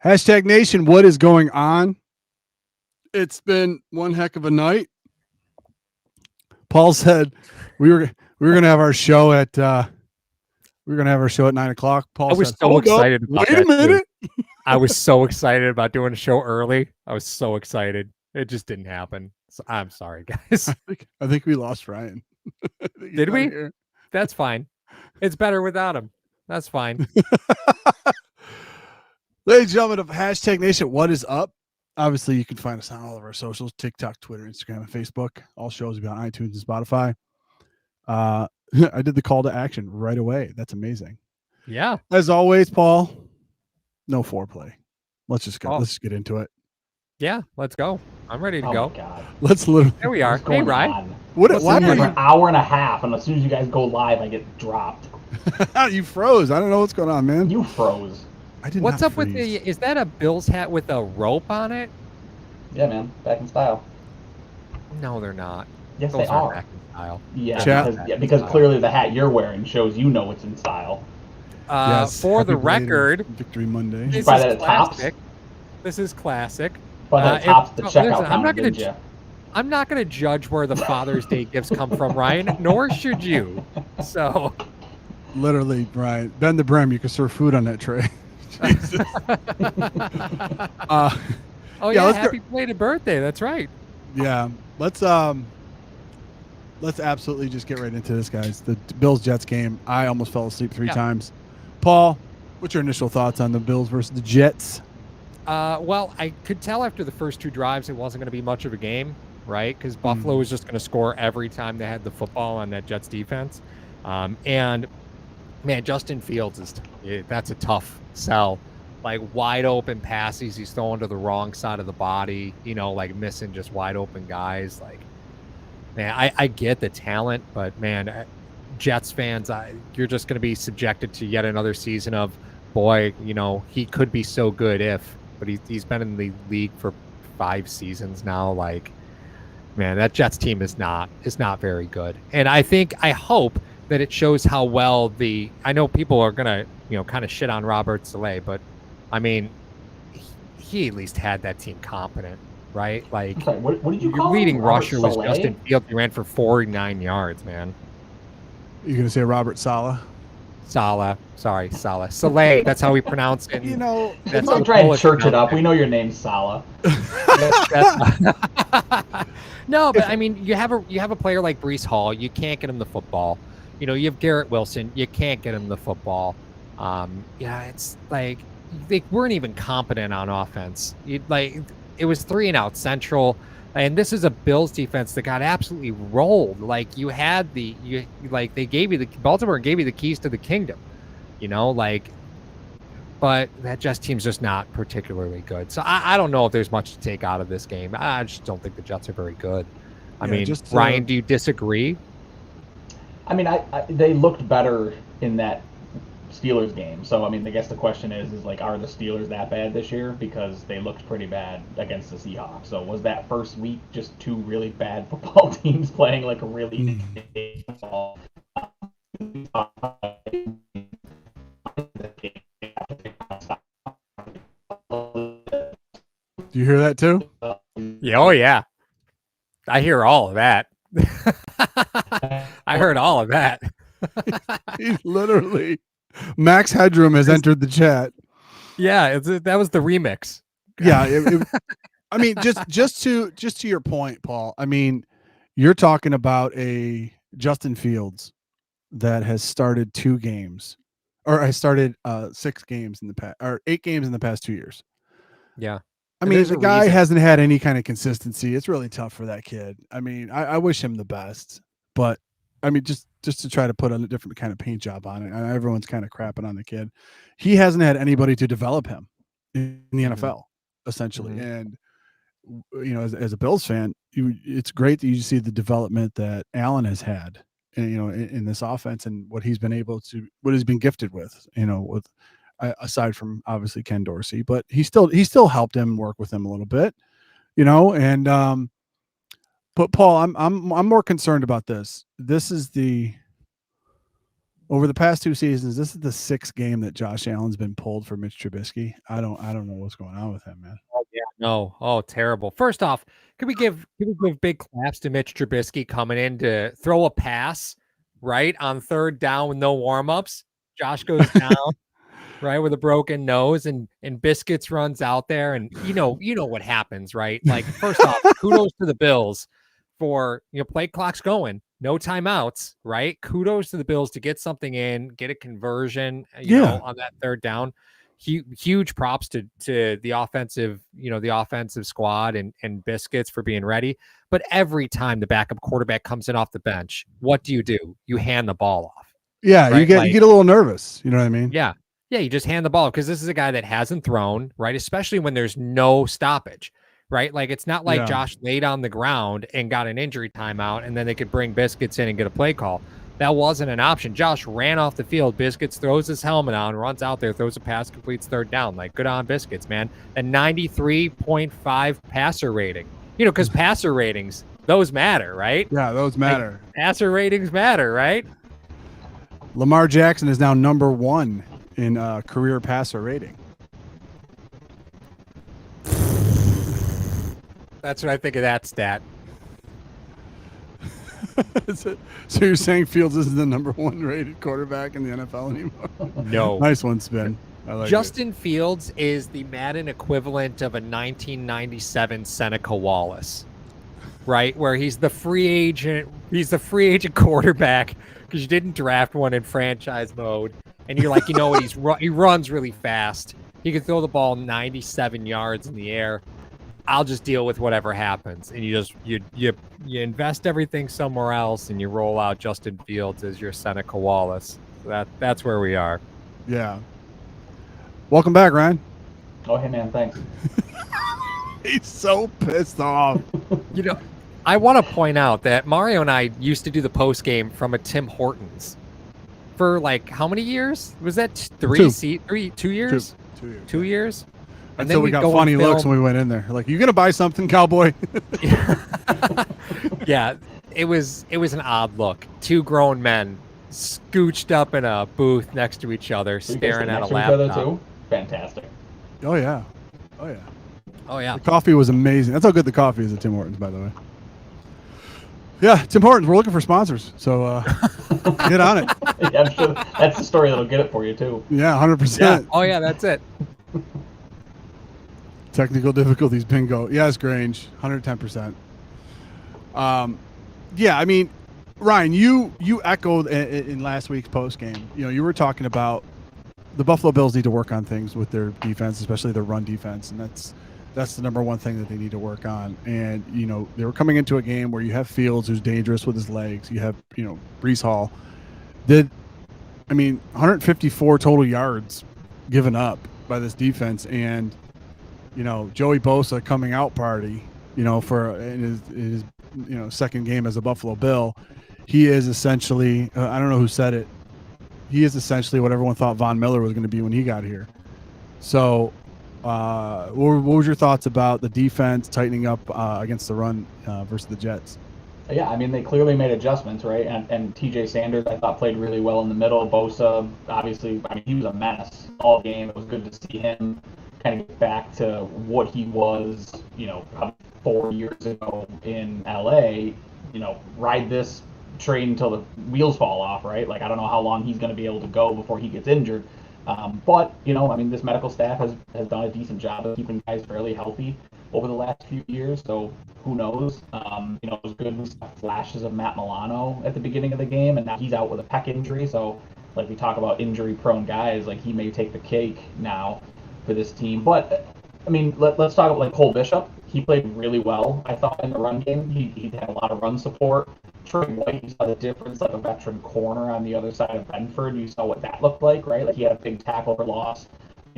Hashtag Nation, what is going on? It's been one heck of a night. Paul said we were gonna have our show at 9:00. Paul I was said, so excited about wait a minute. I was so excited about doing a show early. I was so excited. It just didn't happen. So I'm sorry, guys. I think we lost Ryan. Did we? Here. That's fine. It's better without him. That's fine. Ladies and gentlemen of Hashtag Nation, what is up? Obviously, you can find us on all of our socials, TikTok, Twitter, Instagram, and Facebook. All shows will be on iTunes and Spotify. I did the call to action right away. That's amazing. Yeah. As always, Paul, no foreplay. Let's just go. Let's just get into it. Yeah, let's go. I'm ready to go. God. Let's literally. There we are. Hey, Ryan. Why for an hour and a half, and as soon as you guys go live, I get dropped. You froze. I don't know what's going on, man. You froze. I did What's not up freeze. with is that a Bills hat with a rope on it? Yeah, man. Back in style. No, they're not. Yes, Those they are. Back in style. Yeah, because clearly the hat you're wearing shows you know it's in style. Yes, for the record, Victory Monday. You buy that at Tops? This is classic. Buy that at Tops, the checkout listen, counter, I'm not going to judge where the Father's Day gifts come from, Ryan, nor should you. So, literally, Brian, bend the brim. You can serve food on that tray. Happy belated birthday. That's right. Yeah, let's absolutely just get right into this, guys. The Bills-Jets game. I almost fell asleep three times. Paul, what's your initial thoughts on the Bills versus the Jets? Well, I could tell after the first two drives it wasn't going to be much of a game, right? Because Buffalo was just going to score every time they had the football on that Jets defense. And, man, Justin Fields, that's a tough sell. Like, wide open passes, he's throwing to the wrong side of the body, like missing just wide open guys. Like, man, I get the talent, but, man, Jets fans, you're just going to be subjected to yet another season of, boy, he could be so good but he's been in the league for 5 seasons now. Like, man, that Jets team is not very good. And I hope that it shows how well I know people are going to, kind of shit on Robert Saleh, but I mean, he at least had that team competent, right? Like, sorry, what did you your call leading him? rusher was Saleh? Justin Fields. He ran for 49 yards, man. You're going to say Robert Saleh? Saleh. Saleh. That's how we pronounce it. That's don't try and church it up. We know your name's Saleh. No, but I mean, you have a player like Breece Hall. You can't get him the football. You have Garrett Wilson. You can't get him the football. It's like they weren't even competent on offense. It was 3-and-out central. And this is a Bills defense that got absolutely rolled. Like, Baltimore gave you the keys to the kingdom, but that Jets team's just not particularly good. So I don't know if there's much to take out of this game. I just don't think the Jets are very good. Ryan, do you disagree? I mean, they looked better in that Steelers game. So, I mean, I guess the question is like, are the Steelers that bad this year? Because they looked pretty bad against the Seahawks. So was that first week just 2 really bad football teams playing like a really big football? Do you hear that too? Yeah, oh yeah. I hear all of that. I heard all of that. He's literally... Max Headroom has entered the chat. Yeah, that was the remix. Yeah, I mean, just to your point, Paul. I mean, you're talking about a Justin Fields that has started 2 games, or I started 6 games in the past, or 8 games in the past 2 years. Yeah, I mean, the guy hasn't had any kind of consistency. It's really tough for that kid. I mean, I wish him the best, but I mean, just to try to put a different kind of paint job on it. And everyone's kind of crapping on the kid. He hasn't had anybody to develop him in the NFL, essentially. Mm-hmm. And, as a Bills fan, it's great that you see the development that Allen has had, in this offense and what he's been gifted with, aside from obviously Ken Dorsey, but he still helped him work with him a little bit, and, but Paul, I'm more concerned about this. This is the over the past 2 seasons, this is the 6th game that Josh Allen's been pulled for Mitch Trubisky. I don't know what's going on with him, man. Oh, yeah. No. Oh, terrible. First off, could we give big claps to Mitch Trubisky coming in to throw a pass right on 3rd down with no warm-ups? Josh goes down right with a broken nose, and Biscuits runs out there, and you know what happens, right? Like, first off, kudos to the Bills for, play clock's going, no timeouts, right? Kudos to the Bills to get something in, get a conversion, on that 3rd down. Huge props to the offensive, the offensive squad and Biscuits for being ready. But every time the backup quarterback comes in off the bench, what do? You hand the ball off. Yeah, right? you get a little nervous. You know what I mean? Yeah. Yeah, you just hand the ball because this is a guy that hasn't thrown, right? Especially when there's no stoppage, right? Like, it's not like Josh laid on the ground and got an injury timeout and then they could bring Biscuits in and get a play call. That wasn't an option. Josh ran off the field. Biscuits throws his helmet on, runs out there, throws a pass, completes 3rd down. Like, good on Biscuits, man. A 93.5 passer rating. Because passer ratings, those matter, right? Yeah, those matter. Like, passer ratings matter, right? Lamar Jackson is now number 1 in career passer rating. That's what I think of that stat. So you're saying Fields isn't the number 1 rated quarterback in the NFL anymore? No. Nice one, Spin. I like Justin Fields is the Madden equivalent of a 1997 Seneca Wallace, right? Where he's the free agent. He's the free agent quarterback because you didn't draft one in franchise mode. And you're like, what? He runs really fast. He can throw the ball 97 yards in the air. I'll just deal with whatever happens. And you invest everything somewhere else, and you roll out Justin Fields as your Seneca Wallace. That's where we are. Yeah. Welcome back, Ryan. Oh, hey, man, thanks. He's so pissed off. I want to point out that Mario and I used to do the post game from a Tim Hortons for like how many years? Was that 2 years? 2 years. 2 years. And Until then we got funny looks when we went in there. Like, you gonna buy something, cowboy? Yeah, it was an odd look. 2 grown men scooched up in a booth next to each other, staring at a laptop. Too? Fantastic. Oh yeah. Oh yeah. Oh yeah. The coffee was amazing. That's how good the coffee is at Tim Hortons, by the way. Yeah, Tim Hortons, we're looking for sponsors, so get on it. Yeah, I'm sure that's the story that'll get it for you too. Yeah, 100%. Yeah. Oh yeah, that's it. Technical difficulties, bingo. Yes, Grange, 110%. Yeah, I mean, Ryan, you echoed in last week's post game. You were talking about the Buffalo Bills need to work on things with their defense, especially their run defense, and that's the number one thing that they need to work on. And they were coming into a game where you have Fields, who's dangerous with his legs. You have Breece Hall. 154 total yards given up by this defense, and Joey Bosa coming out party, for in his second game as a Buffalo Bill. He is essentially, I don't know who said it, he is essentially what everyone thought Von Miller was going to be when he got here. So what was your thoughts about the defense tightening up against the run versus the Jets? Yeah, they clearly made adjustments, right? And TJ Sanders, I thought, played really well in the middle. Bosa, obviously, he was a menace all game. It was good to see him kind of get back to what he was, probably 4 years ago in LA. Ride this train until the wheels fall off, right? Like, I don't know how long he's going to be able to go before he gets injured. But this medical staff has done a decent job of keeping guys fairly healthy over the last few years. So who knows? It was good. We saw flashes of Matt Milano at the beginning of the game, and now he's out with a pec injury. So, like, we talk about injury-prone guys, like, he may take the cake now for this team. But let's talk about, like, Cole Bishop. He played really well, I thought, in the run game. He had a lot of run support. Trey White, you saw the difference, like a veteran corner on the other side of Benford. You saw what that looked like, right? Like, he had a big tackle for loss.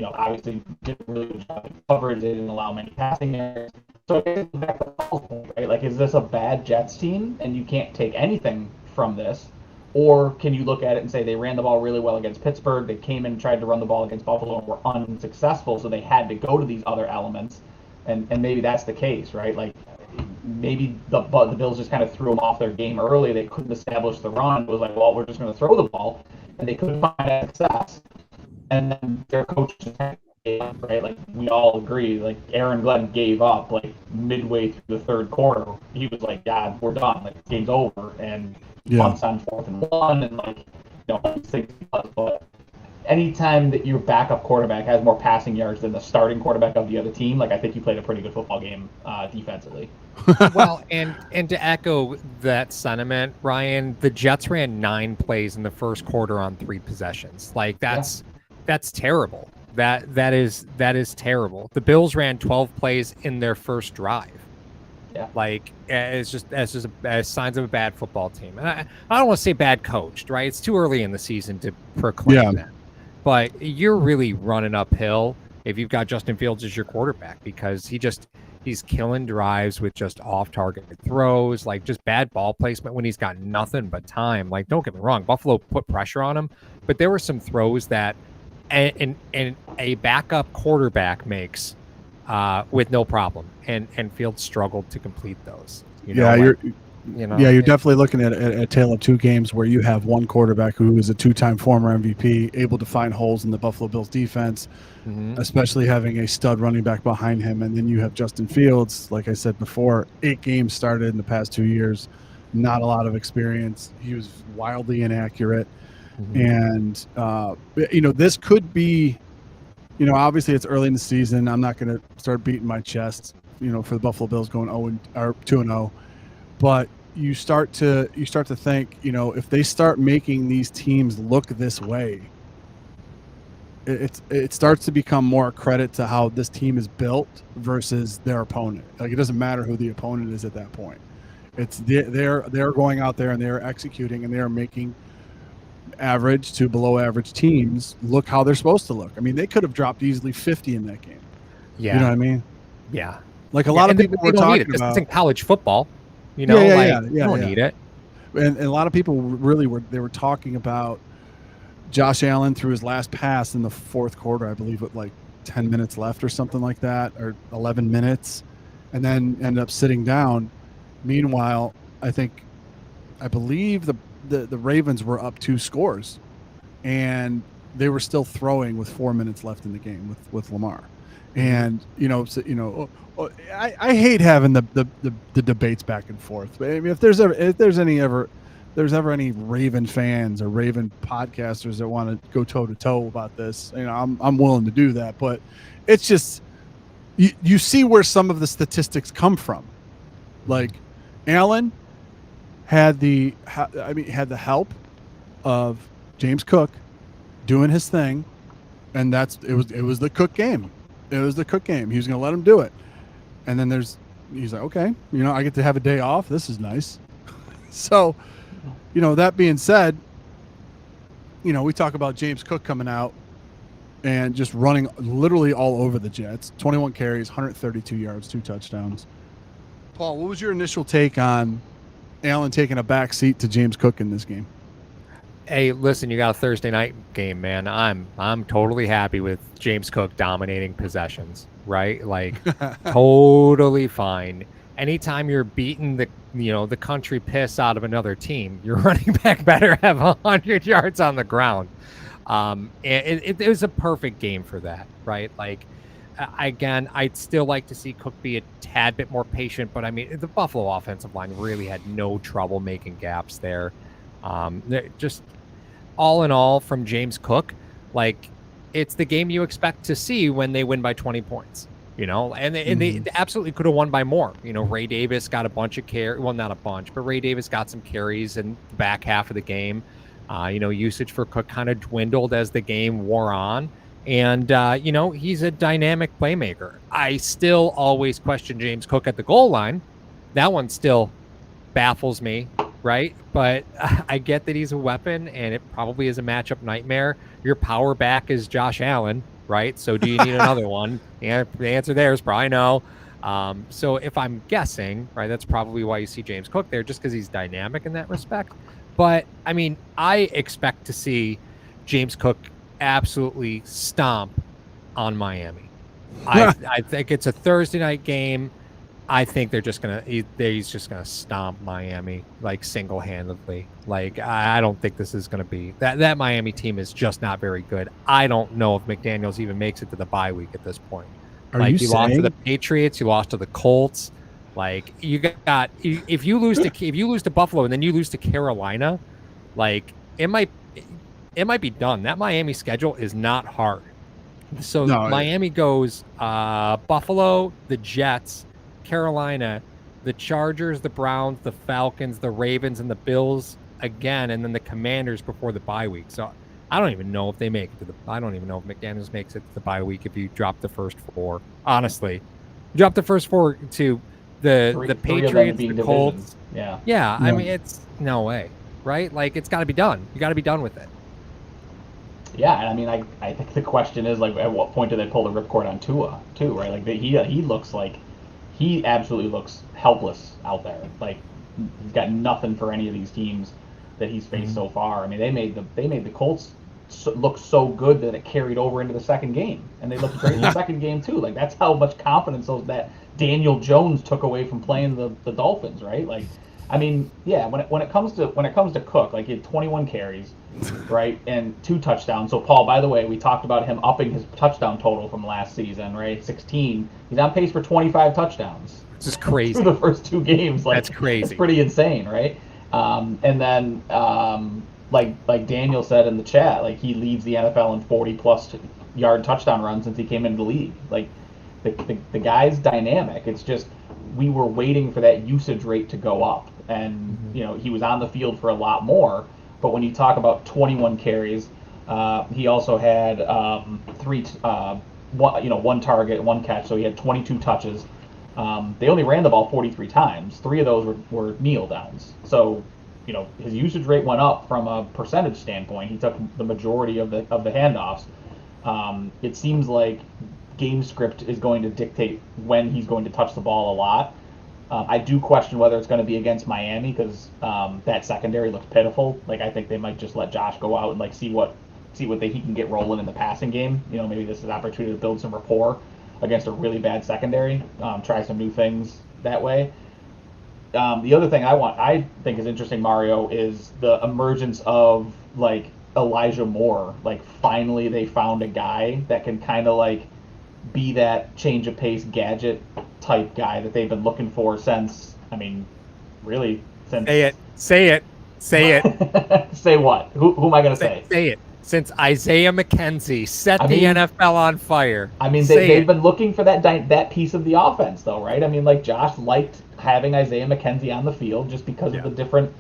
Obviously did a really good job of coverage. They didn't allow many passing errors. So it's back to the point, right? Like, is this a bad Jets team and you can't take anything from this? Or can you look at it and say they ran the ball really well against Pittsburgh, they came in and tried to run the ball against Buffalo and were unsuccessful, so they had to go to these other elements, and maybe that's the case, right? Like, maybe the Bills just kind of threw them off their game early. They couldn't establish the run. It was like, well, we're just going to throw the ball. and they couldn't find that success. And then their coach just gave up, right? Like we all agree, like Aaron Glenn gave up like midway through the third quarter. He was like, "Yeah, we're done. Like game's over." And punts on 4th and 1, and like these things. But anytime that your backup quarterback has more passing yards than the starting quarterback of the other team, like I think you played a pretty good football game defensively. Well, and to echo that sentiment, Ryan, the Jets ran 9 plays in the first quarter on 3 possessions. Like that's terrible. That is terrible. The Bills ran 12 plays in their first drive. Yeah. Like it's just as signs of a bad football team. And I don't want to say bad coached, right? It's too early in the season to proclaim that. But you're really running uphill if you've got Justin Fields as your quarterback, because he's killing drives with just off-target throws, like just bad ball placement when he's got nothing but time. Like, don't get me wrong, Buffalo put pressure on him, but there were some throws that and a backup quarterback makes with no problem, and Fields struggled to complete those. You're definitely looking at a tale of 2 games where you have one quarterback who is a 2-time former MVP, able to find holes in the Buffalo Bills defense, especially having a stud running back behind him. And then you have Justin Fields, like I said before, 8 games started in the past 2 years, not a lot of experience. He was wildly inaccurate. And, this could be, obviously it's early in the season. I'm not going to start beating my chest, for the Buffalo Bills going 2-0. But you start to think, if they start making these teams look this way, it starts to become more a credit to how this team is built versus their opponent. Like, it doesn't matter who the opponent is at that point. It's they're going out there and they're executing, and they're making average to below average teams look how they're supposed to look. I mean, they could have dropped easily 50 in that game. Yeah. You know what I mean? Yeah. Like a lot of people were talking about. This is in college football. You don't need it. And a lot of people really were talking about Josh Allen threw his last pass in the 4th quarter, I believe, with like 10 minutes left or something like that, or 11 minutes, and then ended up sitting down. Meanwhile, I believe the Ravens were up 2 scores, and they were still throwing with 4 minutes left in the game with Lamar. And I hate having the debates back and forth. But I mean, if there's ever any Raven fans or Raven podcasters that want to go toe to toe about this, I'm willing to do that. But it's just you see where some of the statistics come from. Like, Allen had the help of James Cook doing his thing, and it was the Cook game. It was the Cook game. He was going to let him do it. And then he's like, okay, I get to have a day off. This is nice. So, that being said, we talk about James Cook coming out and just running literally all over the Jets. 21 carries, 132 yards, 2 touchdowns. Paul, what was your initial take on Allen taking a back seat to James Cook in this game? Hey, listen, you got a Thursday night game, man. I'm totally happy with James Cook dominating possessions, right? Like, totally fine. Anytime you're beating the country piss out of another team, your running back better have 100 yards on the ground. And it was a perfect game for that, right? Like, again, I'd still like to see Cook be a tad bit more patient, but I mean, the Buffalo offensive line really had no trouble making gaps there. Just all in all, from James Cook, like, it's the game you expect to see when they win by 20 points, and they absolutely could have won by more. Ray Davis got a bunch of carries. Well, not a bunch, but Ray Davis got some carries in the back half of the game. Usage for Cook kind of dwindled as the game wore on. And, he's a dynamic playmaker. I still always question James Cook at the goal line. That one still baffles me, right? But I get that he's a weapon, and it probably is a matchup nightmare. Your power back is Josh Allen, right? So do you need another one? And the answer there is probably no. So if I'm guessing, right, that's probably why you see James Cook there, just because he's dynamic in that respect. But, I mean, I expect to see James Cook absolutely stomp on Miami. I think it's a Thursday night game. I think he's just gonna stomp Miami like single-handedly. Like I don't think this is gonna be that Miami team is just not very good. I don't know if McDaniels even makes it to the bye week at this point. Are you lost to the saying? Patriots, you lost to the Colts. Like if you lose to Buffalo and then you lose to Carolina, like it might be done. That Miami schedule is not hard. So No, Miami goes Buffalo, the Jets, Carolina, the Chargers, the Browns, the Falcons, the Ravens, and the Bills again, and then the Commanders before the bye week. So I don't even know if they make it to the. I don't even know if McDaniels makes it to the bye week if you drop the first four. Honestly, you drop the first four to the Patriots, the Colts. Yeah. I mean, it's no way, right? Like it's got to be done. You got to be done with it. Yeah, and I mean, I think the question is like, at what point do they pull the ripcord on Tua too, right? Like he absolutely looks helpless out there. Like he's got nothing for any of these teams that he's faced so far. I mean, they made the Colts look so good that it carried over into the second game, and they looked great in the second game too. Like that's how much confidence that Daniel Jones took away from playing the Dolphins, right? Like, I mean, yeah, when it comes to Cook, like he had 21 carries, right, and 2 touchdowns. So Paul, by the way, we talked about him upping his touchdown total from last season, right? 16. He's on pace for 25 touchdowns. This is crazy. Through the first 2 games, like that's crazy. It's pretty insane, right? And then, like Daniel said in the chat, like he leads the NFL in 40+ yard touchdown runs since he came into the league. Like the guy's dynamic. It's just we were waiting for that usage rate to go up, and he was on the field for a lot more. But when you talk about 21 carries, he also had one target, 1 catch, so he had 22 touches. They only ran the ball 43 times. 3 of those were kneel downs. So, his usage rate went up from a percentage standpoint. He took the majority of the handoffs. It seems like game script is going to dictate when he's going to touch the ball a lot. I do question whether it's going to be against Miami because that secondary looks pitiful. Like I think they might just let Josh go out and like see what he can get rolling in the passing game. Maybe this is an opportunity to build some rapport against a really bad secondary. Try some new things that way. The other thing I think is interesting, Mario, is the emergence of like Elijah Moore. Like finally they found a guy that can kind of like be that change of pace gadget type guy that they've been looking for since. I mean, really since. Say it. Say what? Who am I going to say? Say it. Since Isaiah McKenzie set the NFL on fire. I mean, they've been looking for that piece of the offense, though, right? I mean, like Josh liked having Isaiah McKenzie on the field just because of the different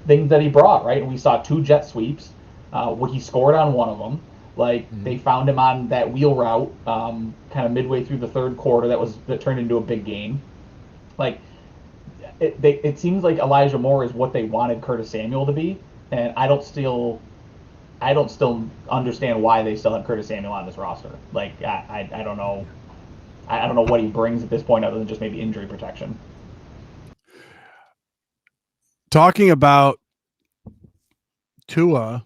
things that he brought, right? And we saw 2 jet sweeps. Where he scored on one of them. Like they found him on that wheel route, kind of midway through the third quarter. That turned into a big game. Like it seems like Elijah Moore is what they wanted Curtis Samuel to be, and I don't still understand why they still have Curtis Samuel on this roster. Like I don't know. I don't know what he brings at this point other than just maybe injury protection. Talking about Tua.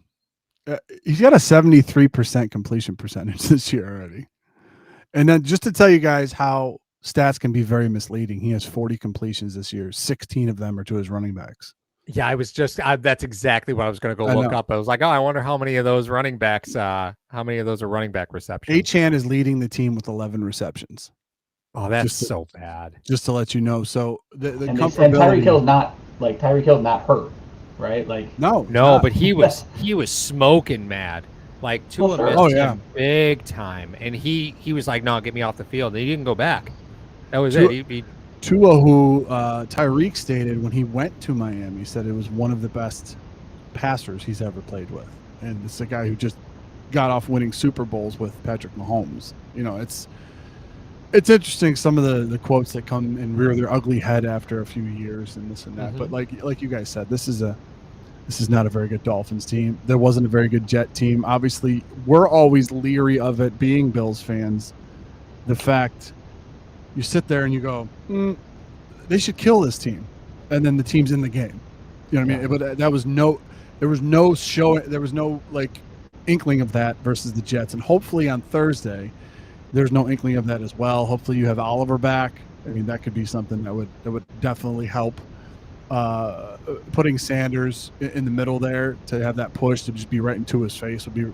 He's got a 73% completion percentage this year already. And then just to tell you guys how stats can be very misleading, he has 40 completions this year. 16 of them are to his running backs. Yeah, I was just that's exactly what I was going to go look up. I was like, I wonder how many of those running backs, how many of those are running back receptions. Achane is leading the team with 11 receptions. Oh, that's so bad. Just to let you know. So the comfortability. And Tyreek Hill's not hurt. Right, like no, but he was smoking mad, like Tua missed him big time, and he was like, "No, get me off the field." And he didn't go back. That was it. Tua, who Tyreek stated when he went to Miami, said it was one of the best passers he's ever played with, and it's a guy who just got off winning Super Bowls with Patrick Mahomes. It's interesting some of the quotes that come and rear their ugly head after a few years and this and that. But like you guys said, this is not a very good Dolphins team. There wasn't a very good Jet team. Obviously, we're always leery of it being Bills fans. The fact you sit there and you go, they should kill this team, and then the team's in the game. You know what I mean? But there was no like inkling of that versus the Jets, and hopefully on Thursday. There's no inkling of that as well. Hopefully you have Oliver back. I mean, that could be something that would definitely help. Putting Sanders in the middle there to have that push to just be right into his face would be,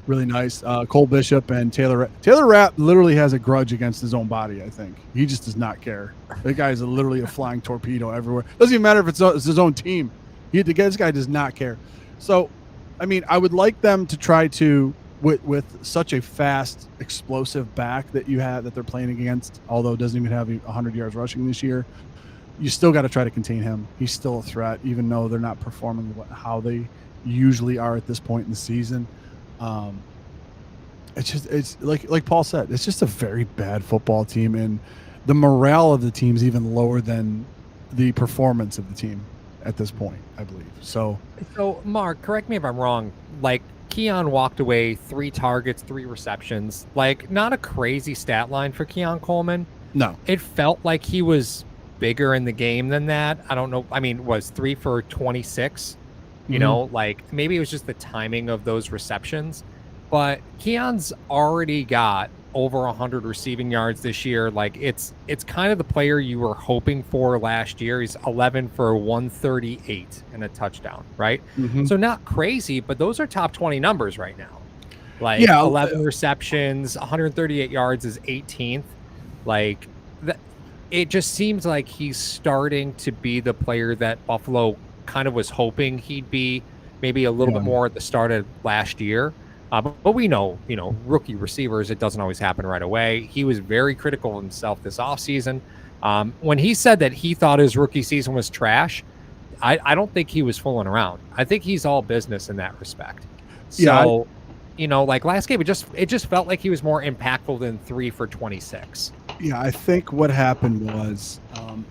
really nice. Cole Bishop and Taylor Rapp literally has a grudge against his own body. I think he just does not care. The guy is literally a flying torpedo everywhere. Doesn't even matter if it's his own team. This guy does not care. So, I mean, I would like them to try to with such a fast, explosive back that you have that they're playing against. Although it doesn't even have 100 yards rushing this year, you still got to try to contain him. He's still a threat, even though they're not performing how they usually are at this point in the season. It's like Paul said, it's just a very bad football team, and the morale of the team is even lower than the performance of the team at this point, I believe. So Mark, correct me if I'm wrong. Like, Keon walked away 3 targets, 3 receptions. Like, not a crazy stat line for Keon Coleman. No, it felt like he was bigger in the game than that. I don't know. I mean, was 3 for 26. You know, like, maybe it was just the timing of those receptions. But Keon's already got over 100 receiving yards this year. Like, it's kind of the player you were hoping for last year. He's 11 for 138 and a touchdown, right? So not crazy, but those are top 20 numbers right now. Like, 11 receptions, 138 yards is 18th. Like, it just seems like he's starting to be the player that Buffalo kind of was hoping he'd be, maybe a little bit more at the start of last year. But we know, rookie receivers, it doesn't always happen right away. He was very critical of himself this offseason. When he said that he thought his rookie season was trash, I don't think he was fooling around. I think he's all business in that respect. So, like last game, it just felt like he was more impactful than 3 for 26. Yeah, I think what happened was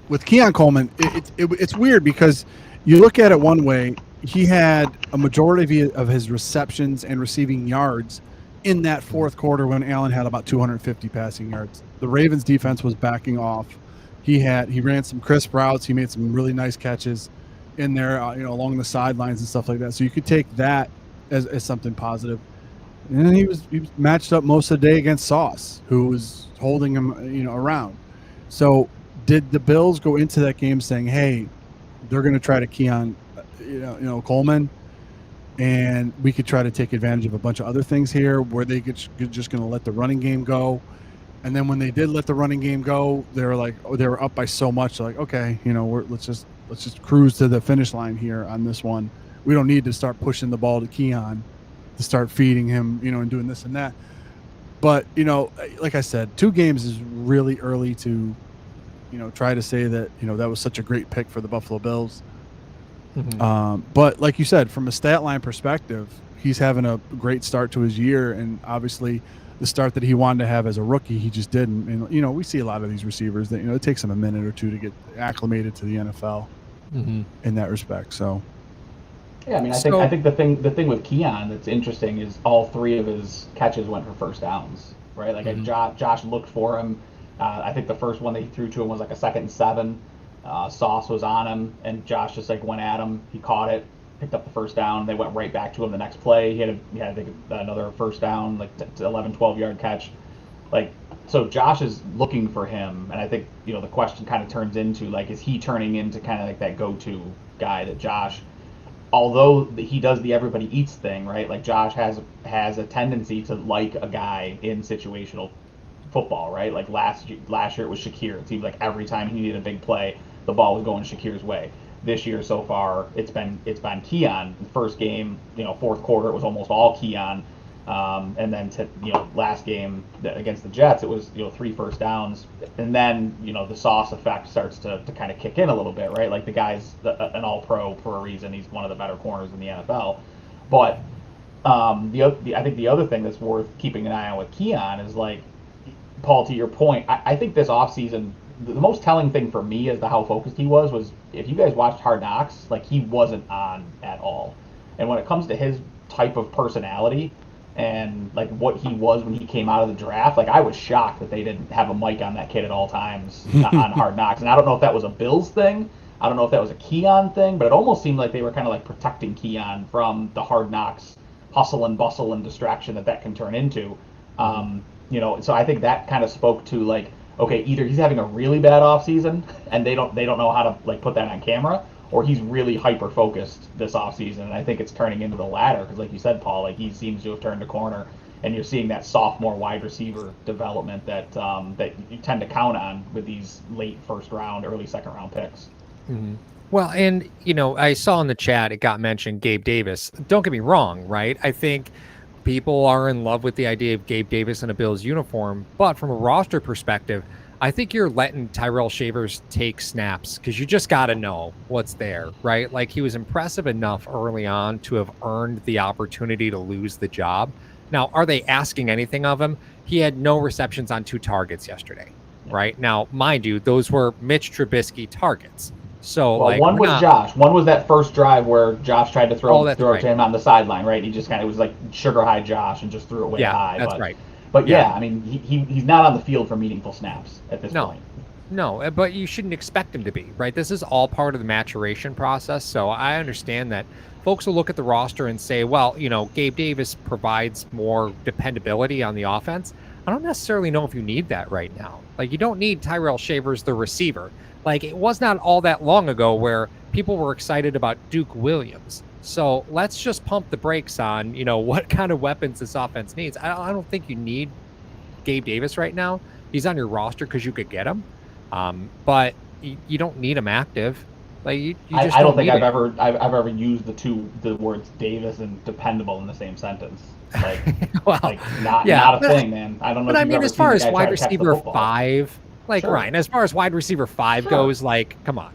with Keon Coleman, it's weird because you look at it one way. He had a majority of his receptions and receiving yards in that fourth quarter when Allen had about 250 passing yards. The Ravens defense was backing off. He ran some crisp routes. He made some really nice catches in there, along the sidelines and stuff like that. So you could take that as something positive. And then he was matched up most of the day against Sauce, who was holding him, around. So did the Bills go into that game saying, hey, they're going to try to Keon Coleman, and we could try to take advantage of a bunch of other things here where they just going to let the running game go? And then when they did let the running game go, they were up by so much. They're like, okay, let's just cruise to the finish line here on this one. We don't need to start pushing the ball to Keon to start feeding him, and doing this and that. But, like I said, 2 games is really early to, try to say that, that was such a great pick for the Buffalo Bills. But like you said, from a stat line perspective, he's having a great start to his year, and obviously the start that he wanted to have as a rookie, he just didn't. And we see a lot of these receivers that it takes them a minute or two to get acclimated to the NFL in that respect. So yeah, I mean, I think the thing with Keon that's interesting is all 3 of his catches went for first downs, right? Like Josh looked for him. I think the first one that he threw to him was like a 2nd and 7. Sauce was on him, and Josh just went at him. He caught it, picked up the first down. They went right back to him the next play. He had I think another first down, like 11, 12-yard catch. So Josh is looking for him, and I think the question kind of turns into is he turning into kind of like that go-to guy that Josh, although he does the everybody eats thing, right? Like Josh has a tendency to like a guy in situational football, right? Like last year it was Shakir. It seemed like every time he needed a big play, the ball was going Shakir's way. This year so far, it's been Keon. The first game, fourth quarter, it was almost all Keon. And then last game against the Jets, it was 3 first downs, and then the Sauce effect starts to kind of kick in a little bit, right? Like the guy's an All-Pro for a reason. He's one of the better corners in the NFL. But I think the other thing that's worth keeping an eye on with Keon is Paul, to your point, I think this offseason, the most telling thing for me as to how focused he was if you guys watched Hard Knocks, he wasn't on at all. And when it comes to his type of personality and what he was when he came out of the draft, I was shocked that they didn't have a mic on that kid at all times on Hard Knocks. And I don't know if that was a Bills thing. I don't know if that was a Keon thing, but it almost seemed like they were kind of protecting Keon from the Hard Knocks hustle and bustle and distraction that can turn into. So I think that kind of spoke to okay, either he's having a really bad offseason and they don't know how to like put that on camera, or he's really hyper focused this offseason. And I think it's turning into the latter because, like you said, Paul, like he seems to have turned a corner, and you're seeing that sophomore wide receiver development that that you tend to count on with these late first round, early second round picks. Mm-hmm. Well, and I saw in the chat it got mentioned Gabe Davis. Don't get me wrong, right? I think people are in love with the idea of Gabe Davis in a Bills uniform, but from a roster perspective, I think you're letting Tyrell Shavers take snaps because you just got to know what's there, right? Like he was impressive enough early on to have earned the opportunity to lose the job. Now, are they asking anything of him? He had no receptions on 2 targets yesterday, right? Now, mind you, those were Mitch Trubisky targets. So, well, one was Josh. One was that first drive where Josh tried to throw it to him on the sideline, right? He just kind of was like sugar high Josh and just threw it way high. That's right. But yeah, I mean, he's not on the field for meaningful snaps at this point. No, but you shouldn't expect him to be, right? This is all part of the maturation process. So I understand that folks will look at the roster and say, well, Gabe Davis provides more dependability on the offense. I don't necessarily know if you need that right now. Like, you don't need Tyrell Shavers, the receiver. Like, it was not all that long ago where people were excited about Duke Williams. So let's just pump the brakes on, what kind of weapons this offense needs. I don't think you need Gabe Davis right now. He's on your roster because you could get him. But you don't need him active. Like you just I don't think I've ever used the words Davis and dependable in the same sentence. Like, well, like not a thing, man. I don't know. But if I mean, as far as wide receiver 5, like sure. Ryan, as far as wide receiver 5 sure. goes, like, come on.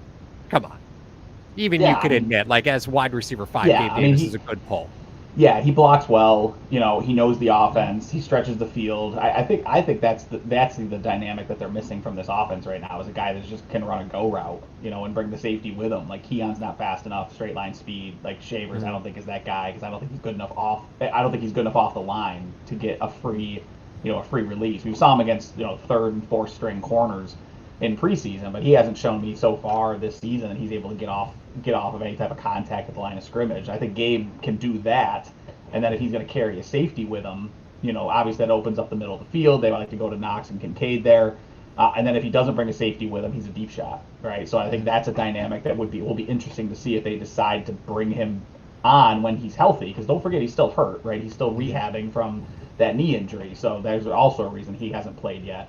Even you could admit, like, as wide receiver 5, Gabe Davis is a good pull. Yeah, he blocks well. He knows the offense. He stretches the field. I think that's the dynamic that they're missing from this offense right now is a guy that just can run a go route, and bring the safety with him. Like Keon's not fast enough, straight line speed. Like Shavers, I don't think is that guy because I don't think he's good enough off. I don't think he's good enough off the line to get a free release. We saw him against 3rd and 4th string corners in preseason, but he hasn't shown me so far this season that he's able to get off of any type of contact at the line of scrimmage. I think Gabe can do that, and then if he's going to carry a safety with him, obviously that opens up the middle of the field. They like to go to Knox and Kincaid there, and then if he doesn't bring a safety with him, he's a deep shot, right? So I think that's a dynamic that will be interesting to see if they decide to bring him on when he's healthy, because don't forget he's still hurt, right? He's still rehabbing from that knee injury, so there's also a reason he hasn't played yet.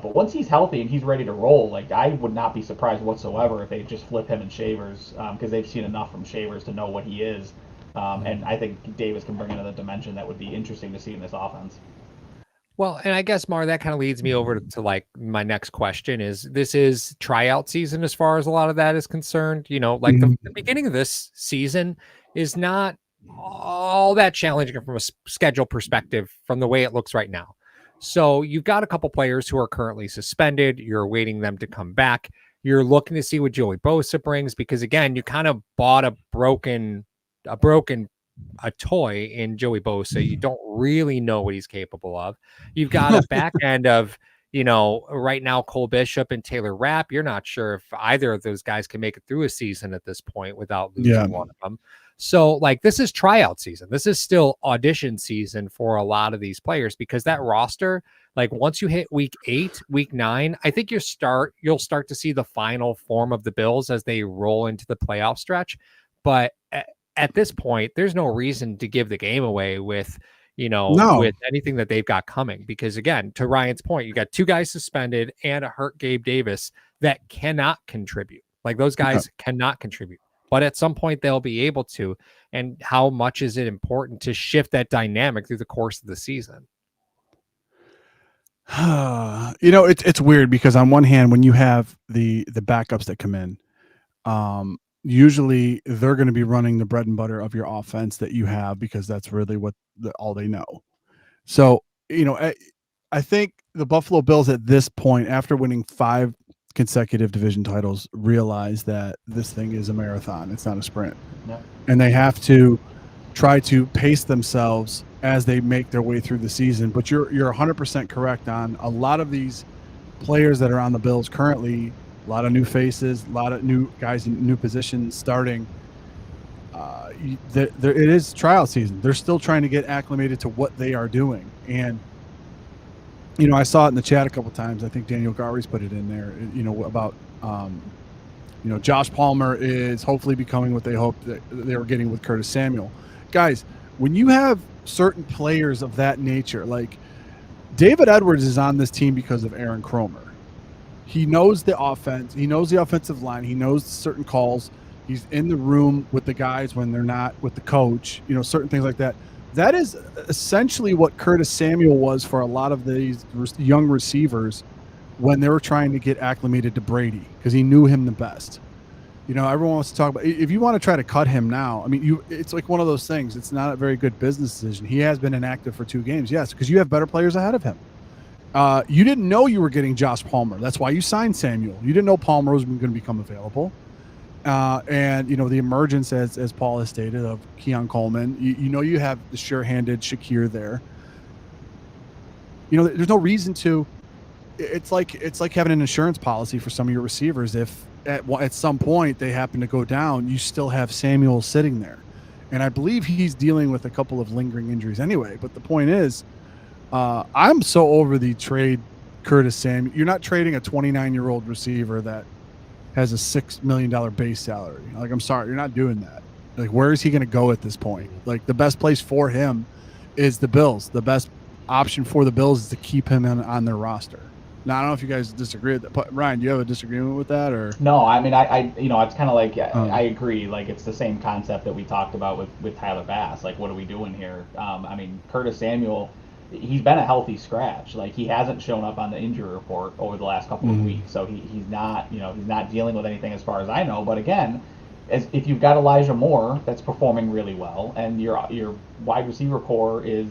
But once he's healthy and he's ready to roll, like I would not be surprised whatsoever if they just flip him and Shavers because they've seen enough from Shavers to know what he is. And I think Davis can bring another dimension that would be interesting to see in this offense. Well, and I guess, Mar, that kind of leads me over to like my next question this is tryout season as far as a lot of that is concerned. Like the beginning of this season is not all that challenging from a schedule perspective from the way it looks right now. So you've got a couple players who are currently suspended. You're waiting them to come back. You're looking to see what Joey Bosa brings because, again, you kind of bought a toy in Joey Bosa. You don't really know what he's capable of. You've got a back end of, right now, Cole Bishop and Taylor Rapp. You're not sure if either of those guys can make it through a season at this point without losing one of them. So, like, this is tryout season. This is still audition season for a lot of these players because that roster, like, once you hit week 8, week 9, I think you'll start to see the final form of the Bills as they roll into the playoff stretch. But at this point, there's no reason to give the game away with, with anything that they've got coming. Because, again, to Ryan's point, you got 2 guys suspended and a hurt Gabe Davis that cannot contribute. Like, those guys cannot contribute. But at some point they'll be able to. And how much is it important to shift that dynamic through the course of the season? It's weird because on one hand, when you have the backups that come in, usually they're going to be running the bread and butter of your offense that you have because that's really all they know. So, I think the Buffalo Bills at this point, after winning 5 consecutive division titles, realize that this thing is a marathon. It's not a sprint. Yep. And they have to try to pace themselves as they make their way through the season. But you're 100% correct on a lot of these players that are on the Bills currently, a lot of new faces, a lot of new guys in new positions starting. It is trial season. They're still trying to get acclimated to what they are doing. And I saw it in the chat a couple times. I think Daniel Garvey's put it in there, about, Josh Palmer is hopefully becoming what they hoped that they were getting with Curtis Samuel. Guys, when you have certain players of that nature, like David Edwards is on this team because of Aaron Cromer. He knows the offense. He knows the offensive line. He knows certain calls. He's in the room with the guys when they're not with the coach, certain things like that. That is essentially what Curtis Samuel was for a lot of these young receivers when they were trying to get acclimated to Brady, because he knew him the best. Everyone wants to talk about, if you want to try to cut him now, it's like one of those things. It's not a very good business decision. He has been inactive for 2 games. Yes, because you have better players ahead of him. You didn't know you were getting Josh Palmer. That's why you signed Samuel. You didn't know Palmer was going to become available. And the emergence, as Paul has stated, of Keon Coleman. You have the sure-handed Shakir there. There's no reason to. It's like having an insurance policy for some of your receivers. If at some point they happen to go down, you still have Samuel sitting there. And I believe he's dealing with a couple of lingering injuries anyway. But the point is, I'm so over the trade Curtis Samuel. You're not trading a 29-year-old receiver that has a $6 million base salary. Like, I'm sorry, you're not doing that. Like, where is he going to go at this point? Like, the best place for him is the Bills. The best option for the Bills is to keep him on their roster. Now, I don't know if you guys disagree with that. But Ryan, do you have a disagreement with that, or? No, I it's kind of like, I agree. Like, it's the same concept that we talked about with Tyler Bass. Like, what are we doing here? Curtis Samuel, he's been a healthy scratch. Like, he hasn't shown up on the injury report over the last couple of weeks, so he's not, he's not dealing with anything as far as I know. But again, if you've got Elijah Moore that's performing really well, and your wide receiver core is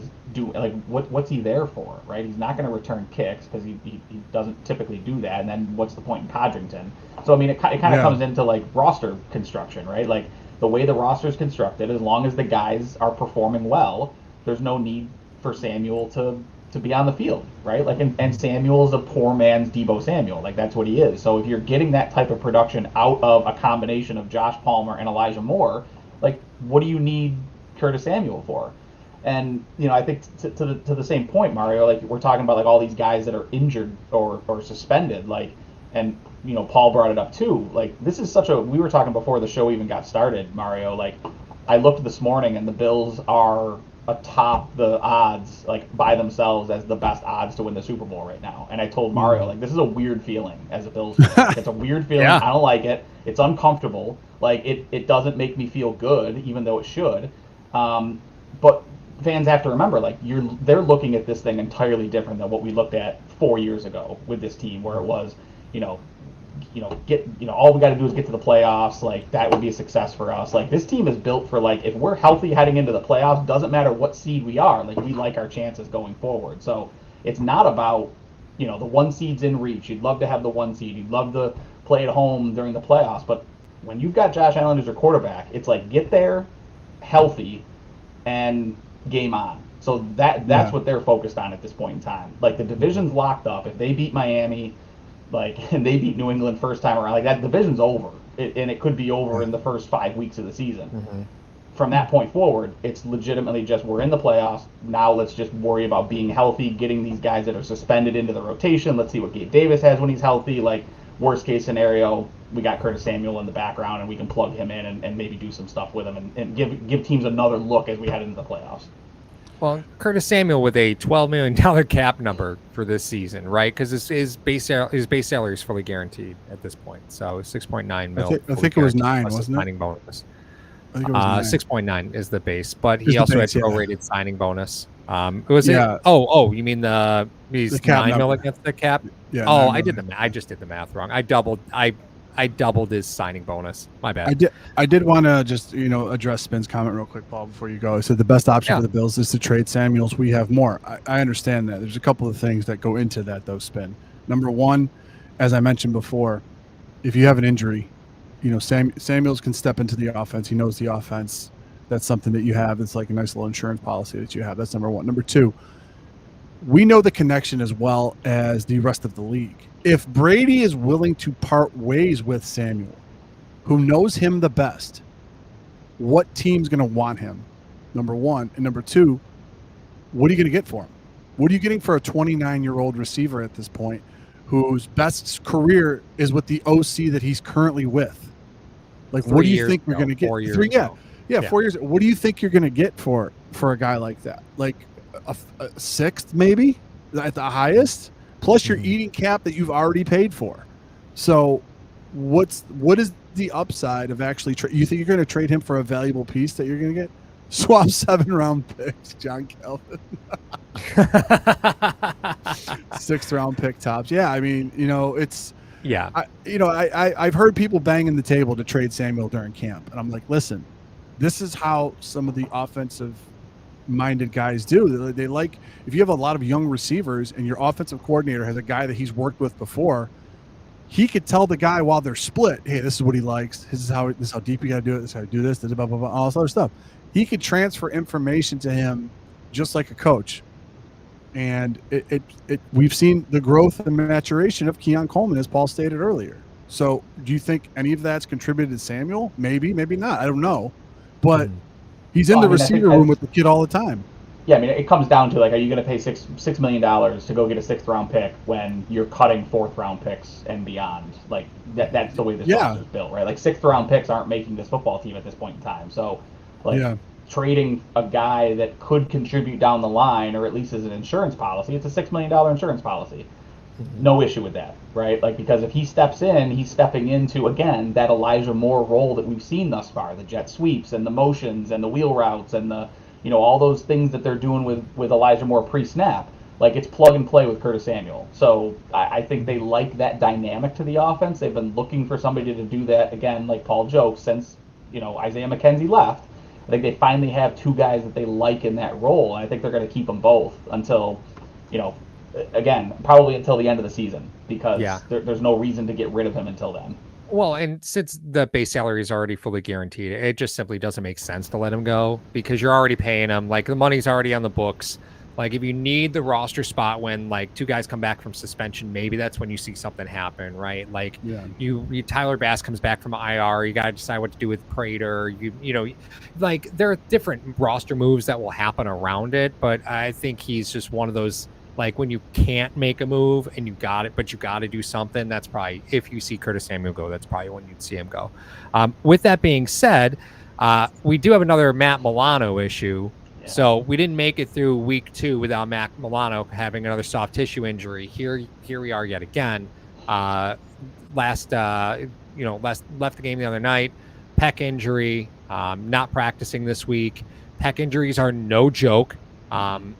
what's he there for, right? He's not going to return kicks because he doesn't typically do that. And then what's the point in Codrington? So it kind of comes into like roster construction, right? Like, the way the roster is constructed, as long as the guys are performing well, there's no need for Samuel to be on the field, right? Like, and Samuel is a poor man's Deebo Samuel. Like, that's what he is. So if you're getting that type of production out of a combination of Josh Palmer and Elijah Moore, like, what do you need Curtis Samuel for? And I think to the same point, Mario, like, we're talking about like all these guys that are injured or suspended, like, and Paul brought it up too. Like, this is we were talking before the show even got started, Mario. Like, I looked this morning and the Bills are atop the odds, like, by themselves as the best odds to win the Super Bowl right now. And I told Mario, like, this is a weird feeling as a Bills fan. Like, it's a weird feeling. Yeah. I don't like it. It's uncomfortable. Like, it doesn't make me feel good, even though it should. But fans have to remember, like, they're looking at this thing entirely different than what we looked at 4 years ago with this team, where it was, all we got to do is get to the playoffs. Like, that would be a success for us. Like, this team is built for, like, if we're healthy heading into the playoffs, doesn't matter what seed we are. Like, we like our chances going forward. So it's not about, the 1 seed's in reach. You'd love to have the 1 seed. You'd love to play at home during the playoffs. But when you've got Josh Allen as your quarterback, it's like, get there healthy and game on. So that's what they're focused on at this point in time. Like, the division's locked up. If they beat Miami, and they beat New England first time around, like, that division's over. And it could be over in the first 5 weeks of the season. Mm-hmm. From that point forward, it's legitimately just, we're in the playoffs. Now let's just worry about being healthy, getting these guys that are suspended into the rotation. Let's see what Gabe Davis has when he's healthy. Like, worst case scenario, we got Curtis Samuel in the background, and we can plug him in and maybe do some stuff with him and give teams another look as we head into the playoffs. Well, Curtis Samuel with a $12 million cap number for this season, right? Because his base salary is fully guaranteed at this point. So $6.9 million. I think it was 9, wasn't it? Signing bonus. I think it was 9. 6.9 is the base, but he also had prorated signing bonus. Was it? Oh, you mean he's $9 million against the cap? Yeah. Oh, I just did the math wrong. I doubled his signing bonus. My bad. I did want to just address Spin's comment real quick, Paul, before you go. I said the best option for the Bills is to trade Samuels. We have more. I understand that. There's a couple of things that go into that, though, Spin. Number one, as I mentioned before, if you have an injury, Samuels can step into the offense. He knows the offense. That's something that you have. It's like a nice little insurance policy that you have. That's number one. Number two, we know the connection as well as the rest of the league. If Brady is willing to part ways with Samuel, who knows him the best, what team's going to want him? Number one. And number two, what are you going to get for him? What are you getting for a 29-year-old receiver at this point, whose best career is with the OC that he's currently with? Like, what do you think you're going to get? 4 years 3, yeah, ago. yeah, 4 years. What do you think you're going to get for a guy like that? Like a sixth, maybe at the highest. Plus, you're eating cap that you've already paid for. So, what is the upside of actually? You think you're going to trade him for a valuable piece that you're going to get? Swap 7-round picks, John Calvin. 6th-round pick tops. Yeah, I mean, it's. Yeah. I've heard people banging the table to trade Samuel during camp, and I'm like, listen, this is how some of the offensive-minded guys do. They like, if you have a lot of young receivers and your offensive coordinator has a guy that he's worked with before, he could tell the guy while they're split, hey, this is what he likes. This is how deep you got to do it. This is how you do this. Blah, blah, blah, all this other stuff. He could transfer information to him just like a coach. And we've seen the growth and maturation of Keon Coleman, as Paul stated earlier. So do you think any of that's contributed to Samuel? Maybe, maybe not. I don't know. But he's in the receiver room with the kid all the time. Yeah, I mean, it comes down to, like, are you going to pay $6 million to go get a 6th-round pick when you're cutting 4th-round picks and beyond? Like, that's the way this roster is built, right? Like, 6th-round picks aren't making this football team at this point in time. So, like, trading a guy that could contribute down the line, or at least as an insurance policy, it's a $6 million insurance policy. No issue with that, right? Like, because if he steps in, he's stepping into, again, that Elijah Moore role that we've seen thus far, the jet sweeps and the motions and the wheel routes and the, all those things that they're doing with Elijah Moore pre-snap. Like, it's plug and play with Curtis Samuel. So I think they like that dynamic to the offense. They've been looking for somebody to do that, again, like Paul jokes, since, Isaiah McKenzie left. I think they finally have 2 guys that they like in that role, and I think they're going to keep them both until, again, probably until the end of the season, because there's no reason to get rid of him until then. Well, and since the base salary is already fully guaranteed, it just simply doesn't make sense to let him go, because you're already paying him. Like, the money's already on the books. Like, if you need the roster spot when, like, 2 guys come back from suspension, maybe that's when you see something happen, right? Like, you Tyler Bass comes back from IR, you got to decide what to do with Prater. Like, there are different roster moves that will happen around it, but I think he's just one of those, like, when you can't make a move and you got it, but you got to do something, that's probably, if you see Curtis Samuel go, that's probably when you'd see him go. With that being said, we do have another Matt Milano issue. So we didn't make it through week 2 without Matt Milano having another soft tissue injury. Here we are yet again. Left the game the other night. Pec injury. Not practicing this week. Pec injuries are no joke.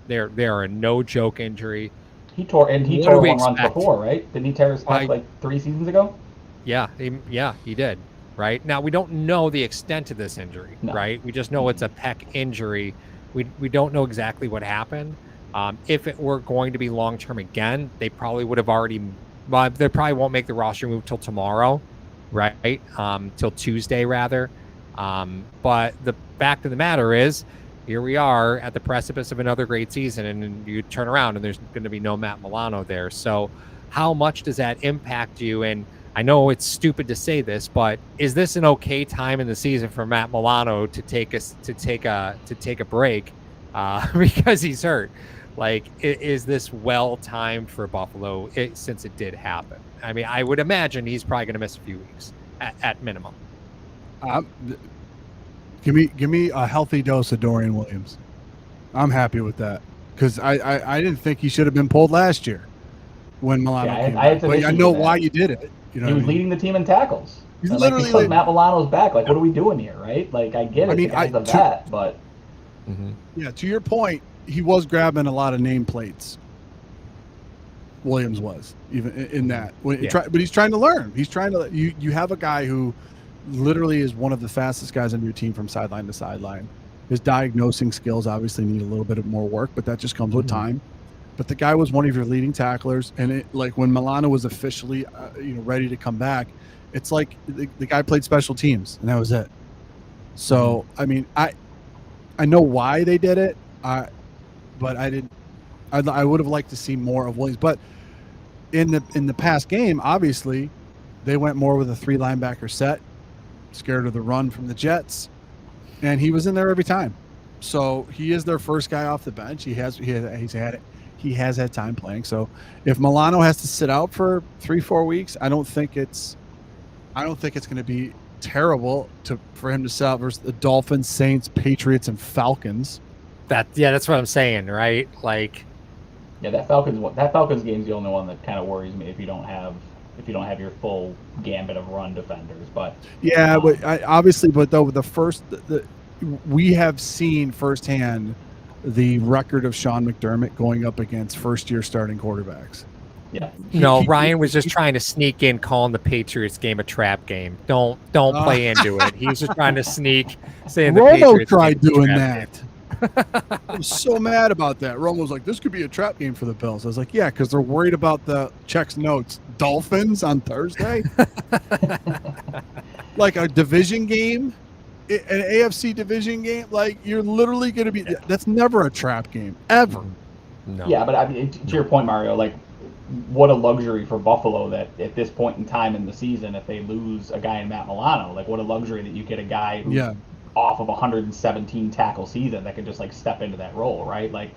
They're a no joke injury. He tore one runs before, right? Didn't he tear his pec like 3 seasons ago? Yeah, he did. Right now, we don't know the extent of this injury. No. Right, we just know it's a pec injury. We don't know exactly what happened. If it were going to be long-term again, they probably would have already they probably won't make the roster move till tomorrow, right? Till Tuesday, rather. But the fact of the matter is, here we are at the precipice of another great season, and you turn around and there's going to be no Matt Milano there. So how much does that impact you? And I know it's stupid to say this, but is this an okay time in the season for Matt Milano to take a break because he's hurt? Like, is this well timed for Buffalo since it did happen? I mean, I would imagine he's probably going to miss a few weeks at minimum. Give me a healthy dose of Dorian Williams. I'm happy with that, because I didn't think he should have been pulled last year when Milano came back. But I know why you did it. He was leading the team in tackles. He's literally because Matt Milano's back. Like, what are we doing here, right? Like, I get it. The guy's a vet, but yeah, to your point, he was grabbing a lot of nameplates. Williams was even in that, but he's trying to learn. He's trying to. You have a guy who literally is one of the fastest guys on your team from sideline to sideline. His diagnosing skills obviously need a little bit of more work, but that just comes with time. But the guy was one of your leading tacklers, and like when Milano was officially, ready to come back, it's like the guy played special teams, and that was it. So I mean, I know why they did it, but I didn't. I would have liked to see more of Williams, but in the past game, obviously, they went more with a 3 linebacker set, scared of the run from the Jets, and he was in there every time. So he is their first guy off the bench. He he has had time playing. So if Milano has to sit out for 3-4 weeks, I don't think it's going to be terrible for him to sit out versus the Dolphins, Saints, Patriots, and Falcons. That's what I'm saying, right? Like, yeah, that Falcons game is the only one that kind of worries me if you don't have your full gambit of run defenders. But yeah, but we have seen firsthand the record of Sean McDermott going up against first-year starting quarterbacks. Yeah. Ryan was just trying to sneak in, calling the Patriots game a trap game. Don't play into it. He was just trying to sneak, saying the Patriots tried doing that. I was so mad about that. Romo was like, "This could be a trap game for the Bills." I was like, "Yeah, because they're worried about the checks notes Dolphins on Thursday, like a division game, an AFC division game. Like you're literally going to be. That's never a trap game ever." No. Yeah, but I mean, to your point, Mario, like, what a luxury for Buffalo that at this point in time in the season, if they lose a guy in Matt Milano, like what a luxury that you get a guy who's off of 117 tackle season that could just like step into that role, right? Like,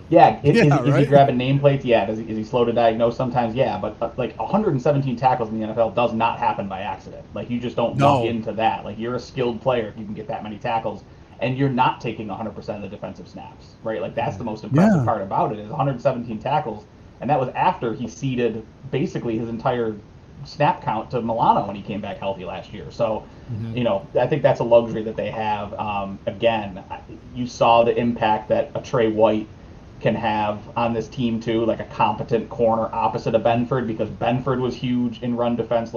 is he grabbing nameplates? Yeah. Is he slow to diagnose sometimes? Yeah, but like 117 tackles in the NFL does not happen by accident. Like you just don't walk into that. Like you're a skilled player if you can get that many tackles. And you're not taking 100% of the defensive snaps, right? Like that's the most impressive part about it is 117 tackles, and that was after he ceded basically his entire snap count to Milano when he came back healthy last year. So, I think that's a luxury that they have. Again, you saw the impact that a Trey White can have on this team too, like a competent corner opposite of Benford, because Benford was huge in run defense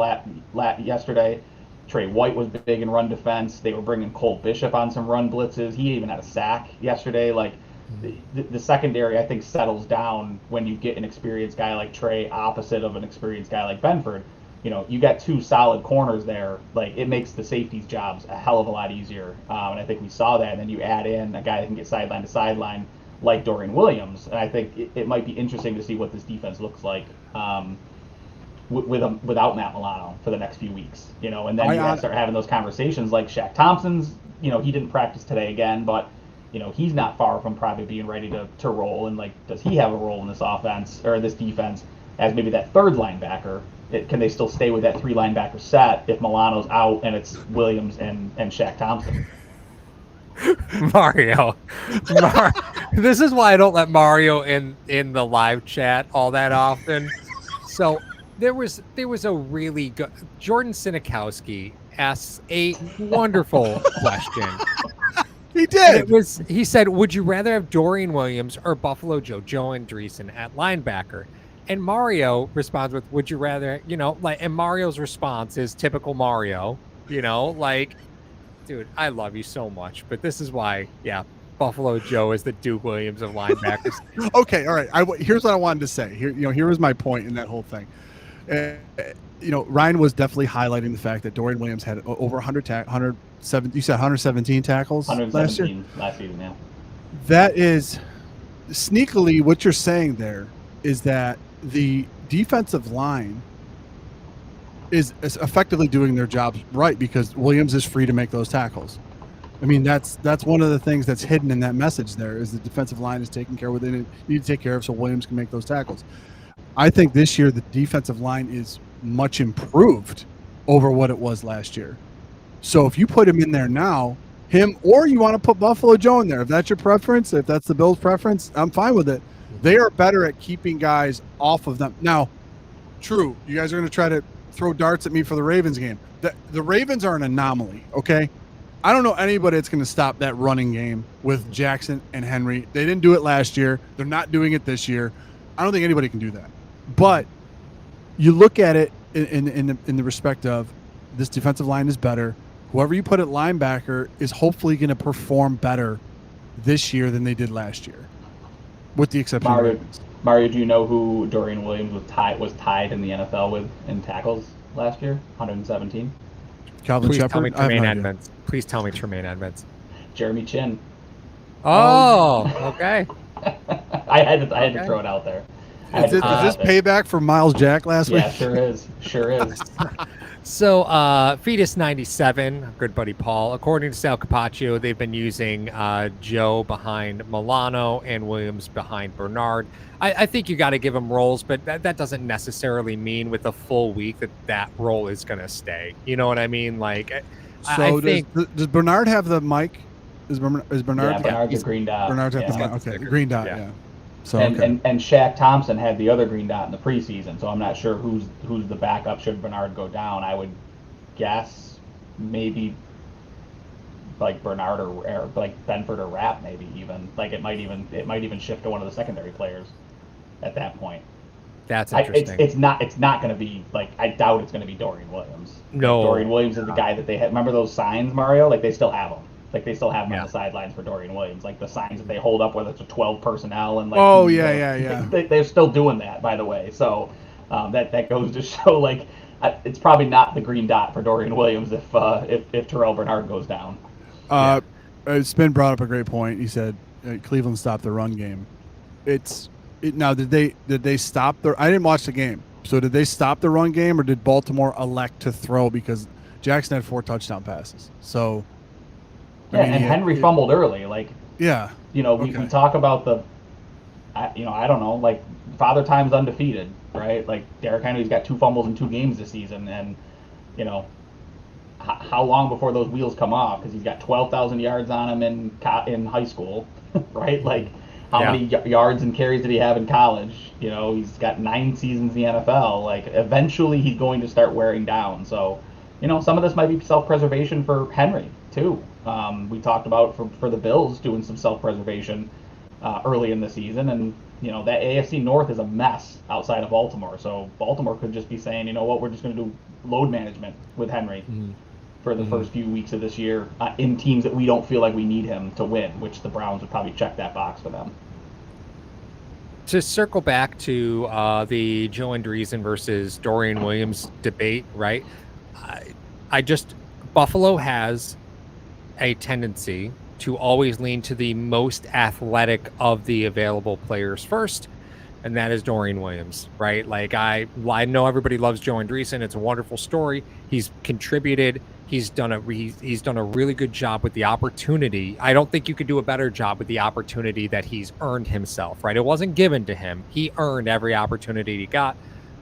yesterday. Trey White was big in run defense. They were bringing Cole Bishop on some run blitzes. He even had a sack yesterday. Like the secondary, I think, settles down when you get an experienced guy like Trey opposite of an experienced guy like Benford. You got two solid corners there. Like it makes the safeties' jobs a hell of a lot easier. And I think we saw that. And then you add in a guy that can get sideline to sideline like Dorian Williams. And I think it might be interesting to see what this defense looks like. Without Matt Milano for the next few weeks, and then you start having those conversations like Shaq Thompson's, he didn't practice today again, but, he's not far from probably being ready to roll. And like, does he have a role in this offense or this defense as maybe that third linebacker? Can they still stay with that three linebacker set if Milano's out and it's Williams and Shaq Thompson? Mario. This is why I don't let Mario in the live chat all that often. So there was a really good Jordan Sinikowski asks a wonderful question. He did. He said, "Would you rather have Dorian Williams or Buffalo Joe Andreessen at linebacker?" And Mario responds with, "Would you rather?" And Mario's response is typical Mario. Like, dude, I love you so much, but this is why, Buffalo Joe is the Duke Williams of linebackers. Okay, all right. Here's what I wanted to say. Here was my point in that whole thing. Ryan was definitely highlighting the fact that Dorian Williams had over 107. You said 117 tackles last season. Yeah. That is sneakily what you're saying there is that the defensive line is effectively doing their jobs right because Williams is free to make those tackles. I mean, that's one of the things that's hidden in that message there is the defensive line is taking care of what they need to take care of so Williams can make those tackles. I think this year the defensive line is much improved over what it was last year. So if you put him in there now, or you want to put Buffalo Joe in there, if that's your preference, if that's the Bills' preference, I'm fine with it. They are better at keeping guys off of them. Now, true, you guys are going to try to throw darts at me for the Ravens game. The Ravens are an anomaly, okay? I don't know anybody that's going to stop that running game with Jackson and Henry. They didn't do it last year. They're not doing it this year. I don't think anybody can do that. But you look at it in the respect of this defensive line is better. Whoever you put at linebacker is hopefully going to perform better this year than they did last year, with the exception of Ravens. Mario, do you know who Dorian Williams was tied in the NFL with in tackles last year? 117. Calvin Shepard. Please tell me Tremaine Edmonds. Jeremy Chin. Oh, okay. I had to throw it out there. I had to Is throw this that there. payback for Miles Jack last week? Yeah, sure is. Sure is. So, Fetus 97, good buddy Paul. According to Sal Capaccio, they've been using Joe behind Milano and Williams behind Bernard. I think you got to give them roles, but that doesn't necessarily mean with a full week that role is going to stay. You know what I mean? Like, So I think does Bernard have the mic? Is Bernard? Yeah, Bernard's a green dot. Bernard's yeah. got the mic. Okay, green dot. Yeah. So and Shaq Thompson had the other green dot in the preseason, so I'm not sure who's the backup should Bernard go down. I would guess maybe like Bernard or like Benford or Rapp, maybe even like it might even shift to one of the secondary players at that point. That's interesting. It's not going to be like, I doubt it's going to be Dorian Williams. No, like, Dorian Williams is the guy that they had. Remember those signs, Mario? Like they still have them. Like they still have them on the sidelines for Dorian Williams. Like the signs that they hold up, whether it's a 12 personnel and like. Oh yeah. They're still doing that, by the way. So that goes to show like it's probably not the green dot for Dorian Williams if Terrell Bernard goes down. Spin brought up a great point. He said Cleveland stopped the run game. Now did they stop the? I didn't watch the game. So did they stop the run game, or did Baltimore elect to throw because Jackson had 4 touchdown passes? So. Henry fumbled early. Like, yeah, we talk about I don't know, like Father Time's undefeated, right? Like Derrick Henry's got 2 fumbles in 2 games this season, and how long before those wheels come off? Because he's got 12,000 yards on him in high school, right? Like how many yards and carries did he have in college? He's got 9 seasons in the NFL. Like eventually he's going to start wearing down. So, some of this might be self-preservation for Henry too. We talked about for the Bills doing some self-preservation early in the season, and that AFC North is a mess outside of Baltimore. So Baltimore could just be saying, you know what, we're just going to do load management with Henry for the first few weeks of this year in teams that we don't feel like we need him to win, which the Browns would probably check that box for them. To circle back to the Joe Andreessen versus Dorian Williams debate, right? Buffalo has a tendency to always lean to the most athletic of the available players first, and that is Dorian Williams, right? Like I know everybody loves Joe Andreessen. It's a wonderful story. He's contributed. He's done a really good job with the opportunity. I don't think you could do a better job with the opportunity that he's earned himself, right? It wasn't given to him. He earned every opportunity he got.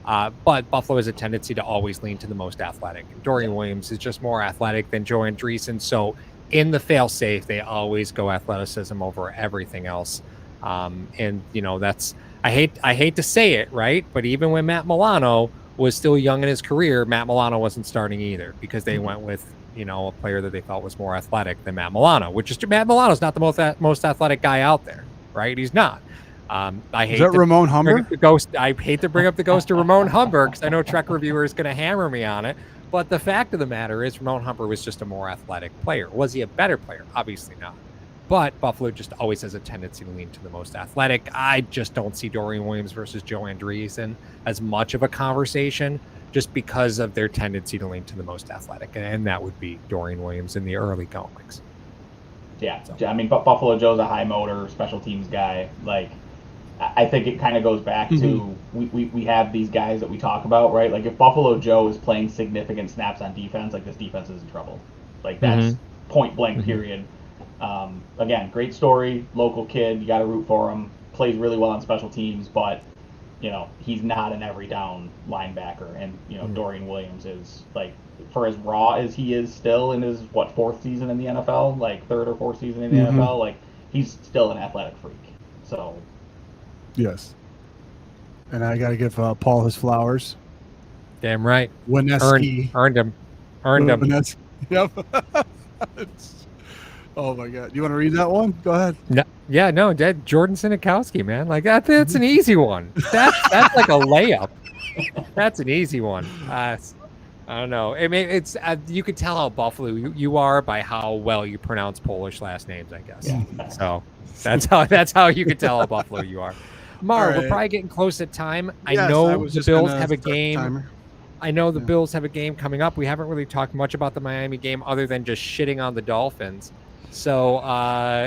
But Buffalo has a tendency to always lean to the most athletic. Dorian Williams is just more athletic than Joe Andreessen. So in the fail-safe, they always go athleticism over everything else. And that's I hate to say it, right? But even when Matt Milano was still young in his career, Matt Milano wasn't starting either because they went with a player that they felt was more athletic than Matt Milano, which is Matt Milano's not the most athletic guy out there, right? He's not. I hate Ramon Humber? I hate to bring up the ghost of Ramon Humber because I know Trek Reviewer is going to hammer me on it. But the fact of the matter is Ramon Humber was just a more athletic player. Was he a better player? Obviously not. But Buffalo just always has a tendency to lean to the most athletic. I just don't see Dorian Williams versus Joe Andreessen as much of a conversation just because of their tendency to lean to the most athletic. And that would be Dorian Williams in the early goings. Yeah. So. I mean, Buffalo Joe's a high motor special teams guy. Like, I think it kind of goes back to we have these guys that we talk about, right? Like if Buffalo Joe is playing significant snaps on defense, like this defense is in trouble. Like that's point blank period. Again, great story, local kid, you got to root for him. Plays really well on special teams, but he's not an every down linebacker. And Dorian Williams is like for as raw as he is still in his 4th season in the NFL, like 3rd or 4th season in the NFL, like he's still an athletic freak. So. Yes. And I got to give Paul his flowers. Damn right. Wineski. Earned him. Wineski. Yep. Oh, my God. You want to read that one? Go ahead. No, yeah, no, Jordan Sinikowski, man. Like, that's an easy one. That's like a layup. That's an easy one. I don't know. I mean, it's you could tell how Buffalo you are by how well you pronounce Polish last names, I guess. Yeah. So that's how you could tell how Buffalo you are. Mar, we're probably getting close at time. I know the Bills have a game. I know the Bills have a game coming up. We haven't really talked much about the Miami game other than just shitting on the Dolphins. So,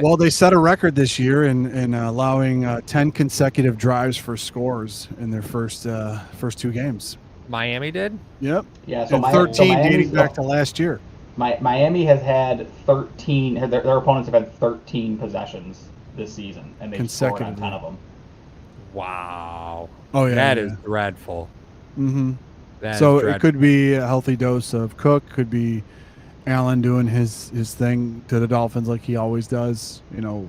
Well, they set a record this year in allowing 10 consecutive drives for scores in their first 2 games. Miami did. Yep. Yeah, so And Miami, 13 dating back to last year. Miami has had 13. Their opponents have had 13 possessions this season, and they've scored on 10 of them. Wow. Oh yeah, that is dreadful. Mm-hmm. That so is dreadful. It could be a healthy dose of Cook. Could be Allen doing his thing to the Dolphins like he always does. You know,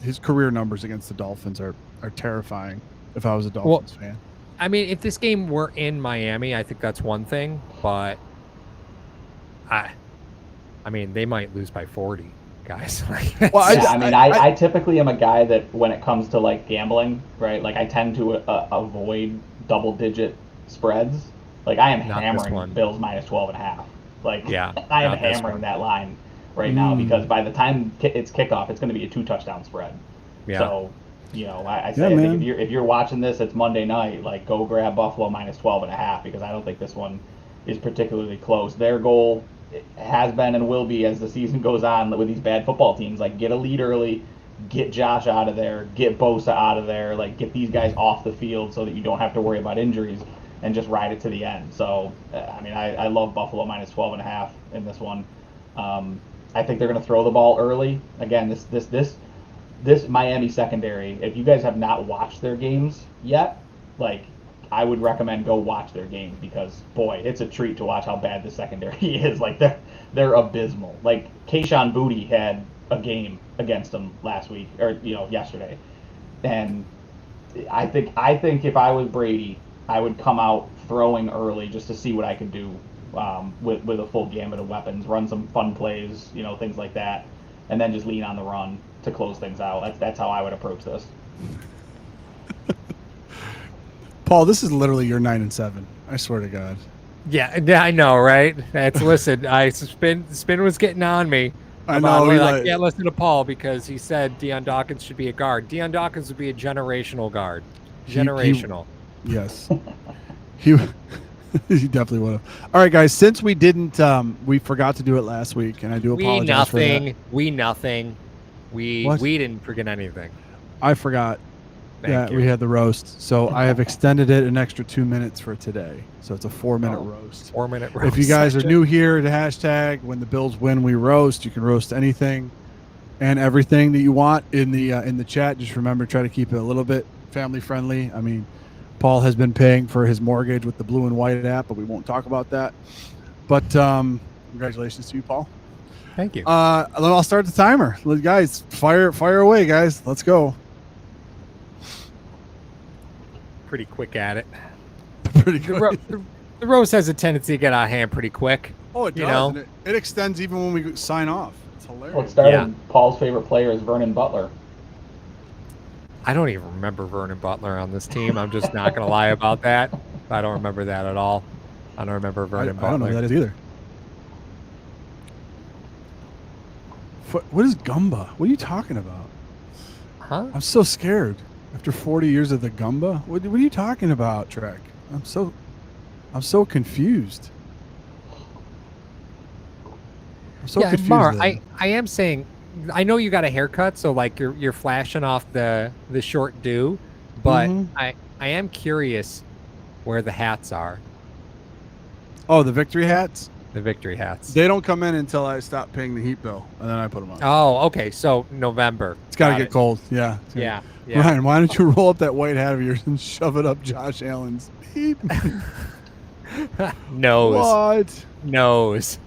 his career numbers against the Dolphins are terrifying. If I was a Dolphins fan. I mean, if this game were in Miami, I think that's one thing, but I mean, they might lose by 40, guys. Well, I typically am a guy that when it comes to like gambling, right? Like I tend to avoid double-digit spreads. Like I am hammering Bills minus 12.5. Like I am hammering that line right now because by the time it's kickoff, it's going to be a 2-touchdown spread. Yeah. So, you know, I say I think if you're watching this, it's Monday night. Like go grab Buffalo minus 12.5 because I don't think this one is particularly close. Their goal has been and will be as the season goes on with these bad football teams, like get a lead early, get Josh out of there, get Bosa out of there, like get these guys off the field so that you don't have to worry about injuries and just ride it to the end. So, I mean, I love Buffalo minus 12.5 in this one. I think they're going to throw the ball early. Again, this Miami secondary, if you guys have not watched their games yet, like I would recommend go watch their games because boy, it's a treat to watch how bad the secondary is. Like they're abysmal. Like Keyshawn Booty had a game against them last week or yesterday, and I think if I was Brady, I would come out throwing early just to see what I could do with a full gamut of weapons, run some fun plays, things like that, and then just lean on the run to close things out. That's how I would approach this. Paul, this is literally your 9-7. I swear to God. Yeah, I know, right? Listen. Spin was getting on me. I know. I can't listen to Paul because he said Deion Dawkins should be a guard. Deion Dawkins would be a generational guard. Generational. Yes. He definitely would have. All right, guys. Since we didn't, we forgot to do it last week, and I do apologize for that. We didn't forget anything. I forgot. We had the roast, so I have extended it an extra 2 minutes for today. So it's a 4-minute roast. 4-minute roast. If you guys are new here, the hashtag when the Bills win, we roast. You can roast anything and everything that you want in the chat. Just remember, try to keep it a little bit family friendly. I mean, Paul has been paying for his mortgage with the Blue and White app, but we won't talk about that. But congratulations to you, Paul. Thank you. I'll start the timer. Guys, fire away, guys. Let's go. Pretty quick at it. Pretty quick. The roast has a tendency to get out of hand pretty quick. Oh, it does. And it extends even when we sign off. It's hilarious. Well, it started. Paul's favorite player is Vernon Butler. I don't even remember Vernon Butler on this team. I'm just not going to lie about that. I don't remember that at all. I don't remember Vernon Butler. I don't know who that is either. What is Gumba? What are you talking about? Huh? I'm so scared. After 40 years of the Gumba? What are you talking about, Trek? I'm so confused. I'm so confused. Mar, I am saying, I know you got a haircut, so like you're flashing off the short dew, but I am curious where the hats are. Oh, the victory hats? The victory hats. They don't come in until I stop paying the heat bill, and then I put them on. Oh, okay. So November. It's got to get cold. Yeah. Yeah. Ryan, why don't you roll up that white hat of yours and shove it up Josh Allen's beep? Nose. What? Nose.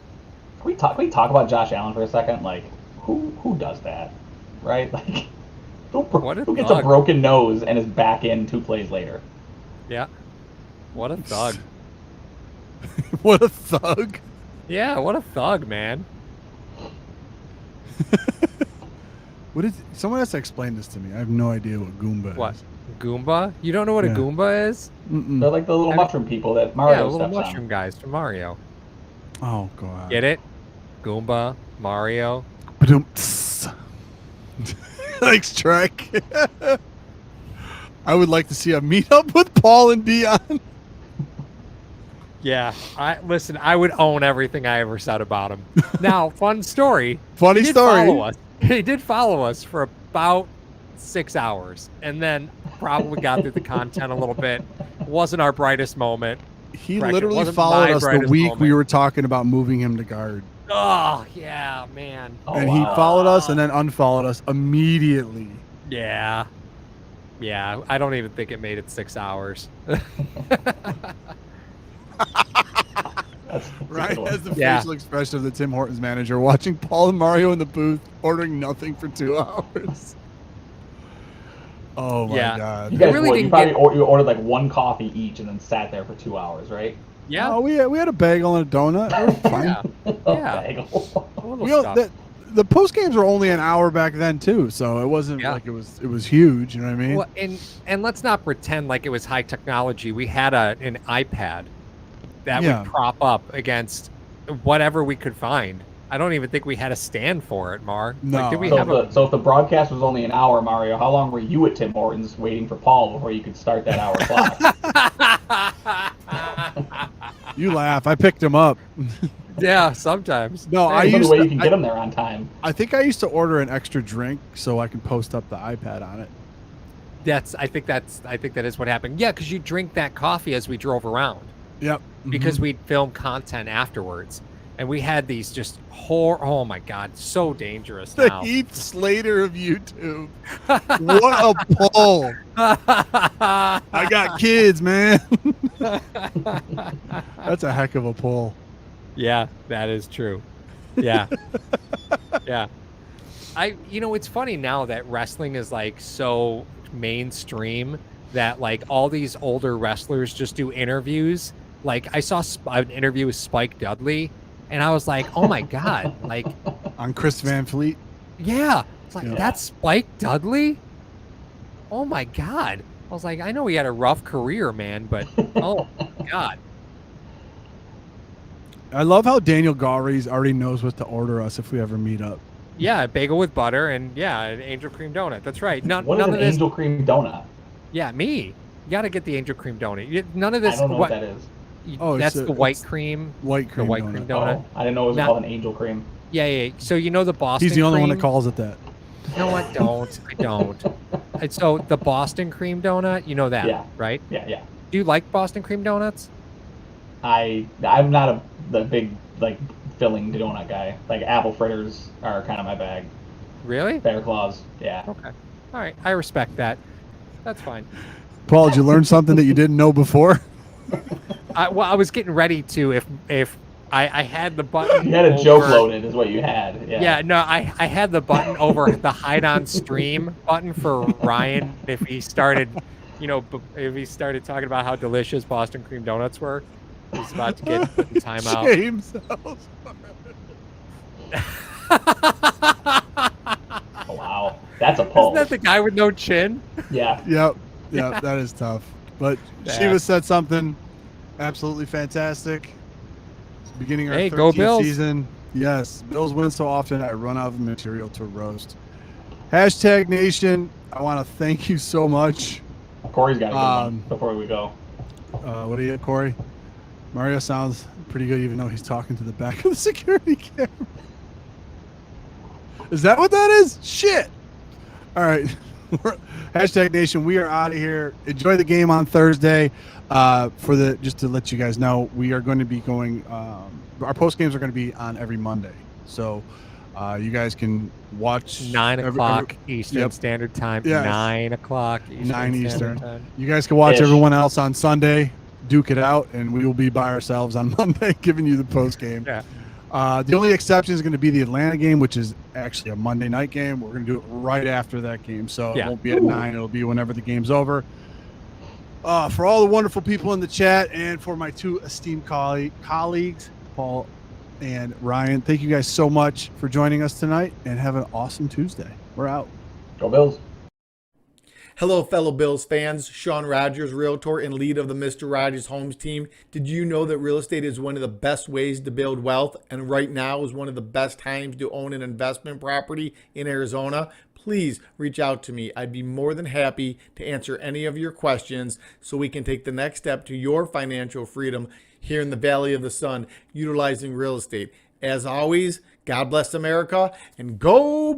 Can we talk about Josh Allen for a second? Like, who does that, right? Like, who gets a broken nose and is back in 2 plays later? Yeah. What a thug. What a thug. Yeah, what a thug, man. Someone has to explain this to me. I have no idea what Goomba is. What? Goomba? You don't know what a Goomba is? Mm-mm. They're like the little mushroom people that Mario steps on. Yeah, little mushroom guys from Mario. Oh, God. Get it? Goomba, Mario. Thanks, Trek. I would like to see a meetup with Paul and Dion. Yeah. Listen, I would own everything I ever said about him. Now, fun story. Funny He did story. follow us. He did follow us for about 6 hours, and then probably got through the content a little bit. Wasn't our brightest moment. He Correction, literally wasn't followed my us the brightest week we moment. were talking about moving him to guard. Oh, yeah, man. Oh, And he wow. followed us and then unfollowed us immediately. Yeah. Yeah, I don't even think it made it 6 hours. That's Right? a good As the Yeah. facial expression of the Tim Hortons manager watching Paul and Mario in the booth ordering nothing for 2 hours. Oh my Yeah. God. You guys, really you didn't probably get- you ordered like one coffee each and then sat there for 2 hours, right? Yeah. Oh, we had a bagel and a donut. We're fine. Yeah. Yeah. Bagel. A little We all, stuff. the post games were only an hour back then too, so it wasn't Yeah. like it was huge. You know what I mean? Well, and let's not pretend like it was high technology. We had an iPad that Yeah. would prop up against whatever we could find. I don't even think we had a stand for it, Mar. No, Like, did we So, have so if the broadcast was only an hour, Mario, how long were you at Tim Hortons waiting for Paul before you could start that hour clock? You laugh. I picked him up. Yeah, sometimes. No, I There's the used only way to, you can get them there on time. I think I used to order an extra drink so I can post up the iPad on it. I think that is what happened. Yeah, because you drink that coffee as we drove around Yep. because we'd film content afterwards, and we had these just oh my God, so dangerous the now. Heath Slater of YouTube. What a pull! I got kids, man. That's a heck of a pull. Yeah, that is true. Yeah. Yeah. It's funny now that wrestling is like so mainstream that like all these older wrestlers just do interviews. Like I saw an interview with Spike Dudley and I was like, oh my God, like On Chris Van Fleet. yeah, it's like Yeah. that's Spike Dudley. Oh my God. I was like, I know he had a rough career, man, but oh my God. I love how Daniel Gauries already knows what to order us if we ever meet up. Yeah, a bagel with butter and yeah, an angel cream donut. That's right. What is None an of this. angel cream donut? Yeah, me. You got to get the angel cream donut. None of this. I don't know what that is. Oh, that's it's the white cream. White cream The white donut. cream donut. Oh, I didn't know it was Now- called an angel cream. Yeah. So you know the Boston. He's the only one that cream? calls it that. No, I don't. I don't. And so the Boston cream donut, you know that, Yeah. right? Yeah. Do you like Boston cream donuts? I'm not the big like filling donut guy. Like apple fritters are kind of my bag. Really? Bear claws. Yeah. Okay. All right. I respect that. That's fine. Paul, did you learn something that you didn't know before? I was getting ready to if I had the button. You had a joke over- loaded, is what you had. Yeah. Yeah, no, I had the button over the hide on stream button for Ryan if he started, if he started talking about how delicious Boston cream donuts were. He's about to get put in timeout. James. Oh, wow. That's a pull. Isn't that the guy with no chin? Yeah. Yep. That is tough. But Yeah. Shiva said something absolutely fantastic. It's the beginning of our Hey, 13th go Bills. season. Yes, Bills win so often I run out of material to roast. Hashtag Nation, I want to thank you so much. Corey's got a good one Um, before we go. What do you get, Corey? Mario sounds pretty good even though he's talking to the back of the security camera. Is that what that is? Shit. All right. Hashtag Nation, we are out of here. Enjoy the game on Thursday. Just to let you guys know, we are going to be going. Our post games are going to be on every Monday, so you guys can watch 9 o'clock Eastern Yep. Standard Time. Yes. 9 o'clock Eastern 9 Standard Eastern. Time. You guys can watch Ish. everyone else on Sunday, duke it out, and we will be by ourselves on Monday giving you the post game. Yeah. The only exception is going to be the Atlanta game, which is actually a Monday night game. We're going to do it right after that game, so Yeah. it won't be at 9. It'll be whenever the game's over. For all the wonderful people in the chat and for my two esteemed colleagues, Paul and Ryan, thank you guys so much for joining us tonight, and have an awesome Tuesday. We're out. Go Bills. Hello, fellow Bills fans. Sean Rogers, realtor and lead of the Mr. Rogers Homes team. Did you know that real estate is one of the best ways to build wealth, and right now is one of the best times to own an investment property in Arizona? Please reach out to me. I'd be more than happy to answer any of your questions so we can take the next step to your financial freedom here in the Valley of the Sun, utilizing real estate. As always, God bless America and go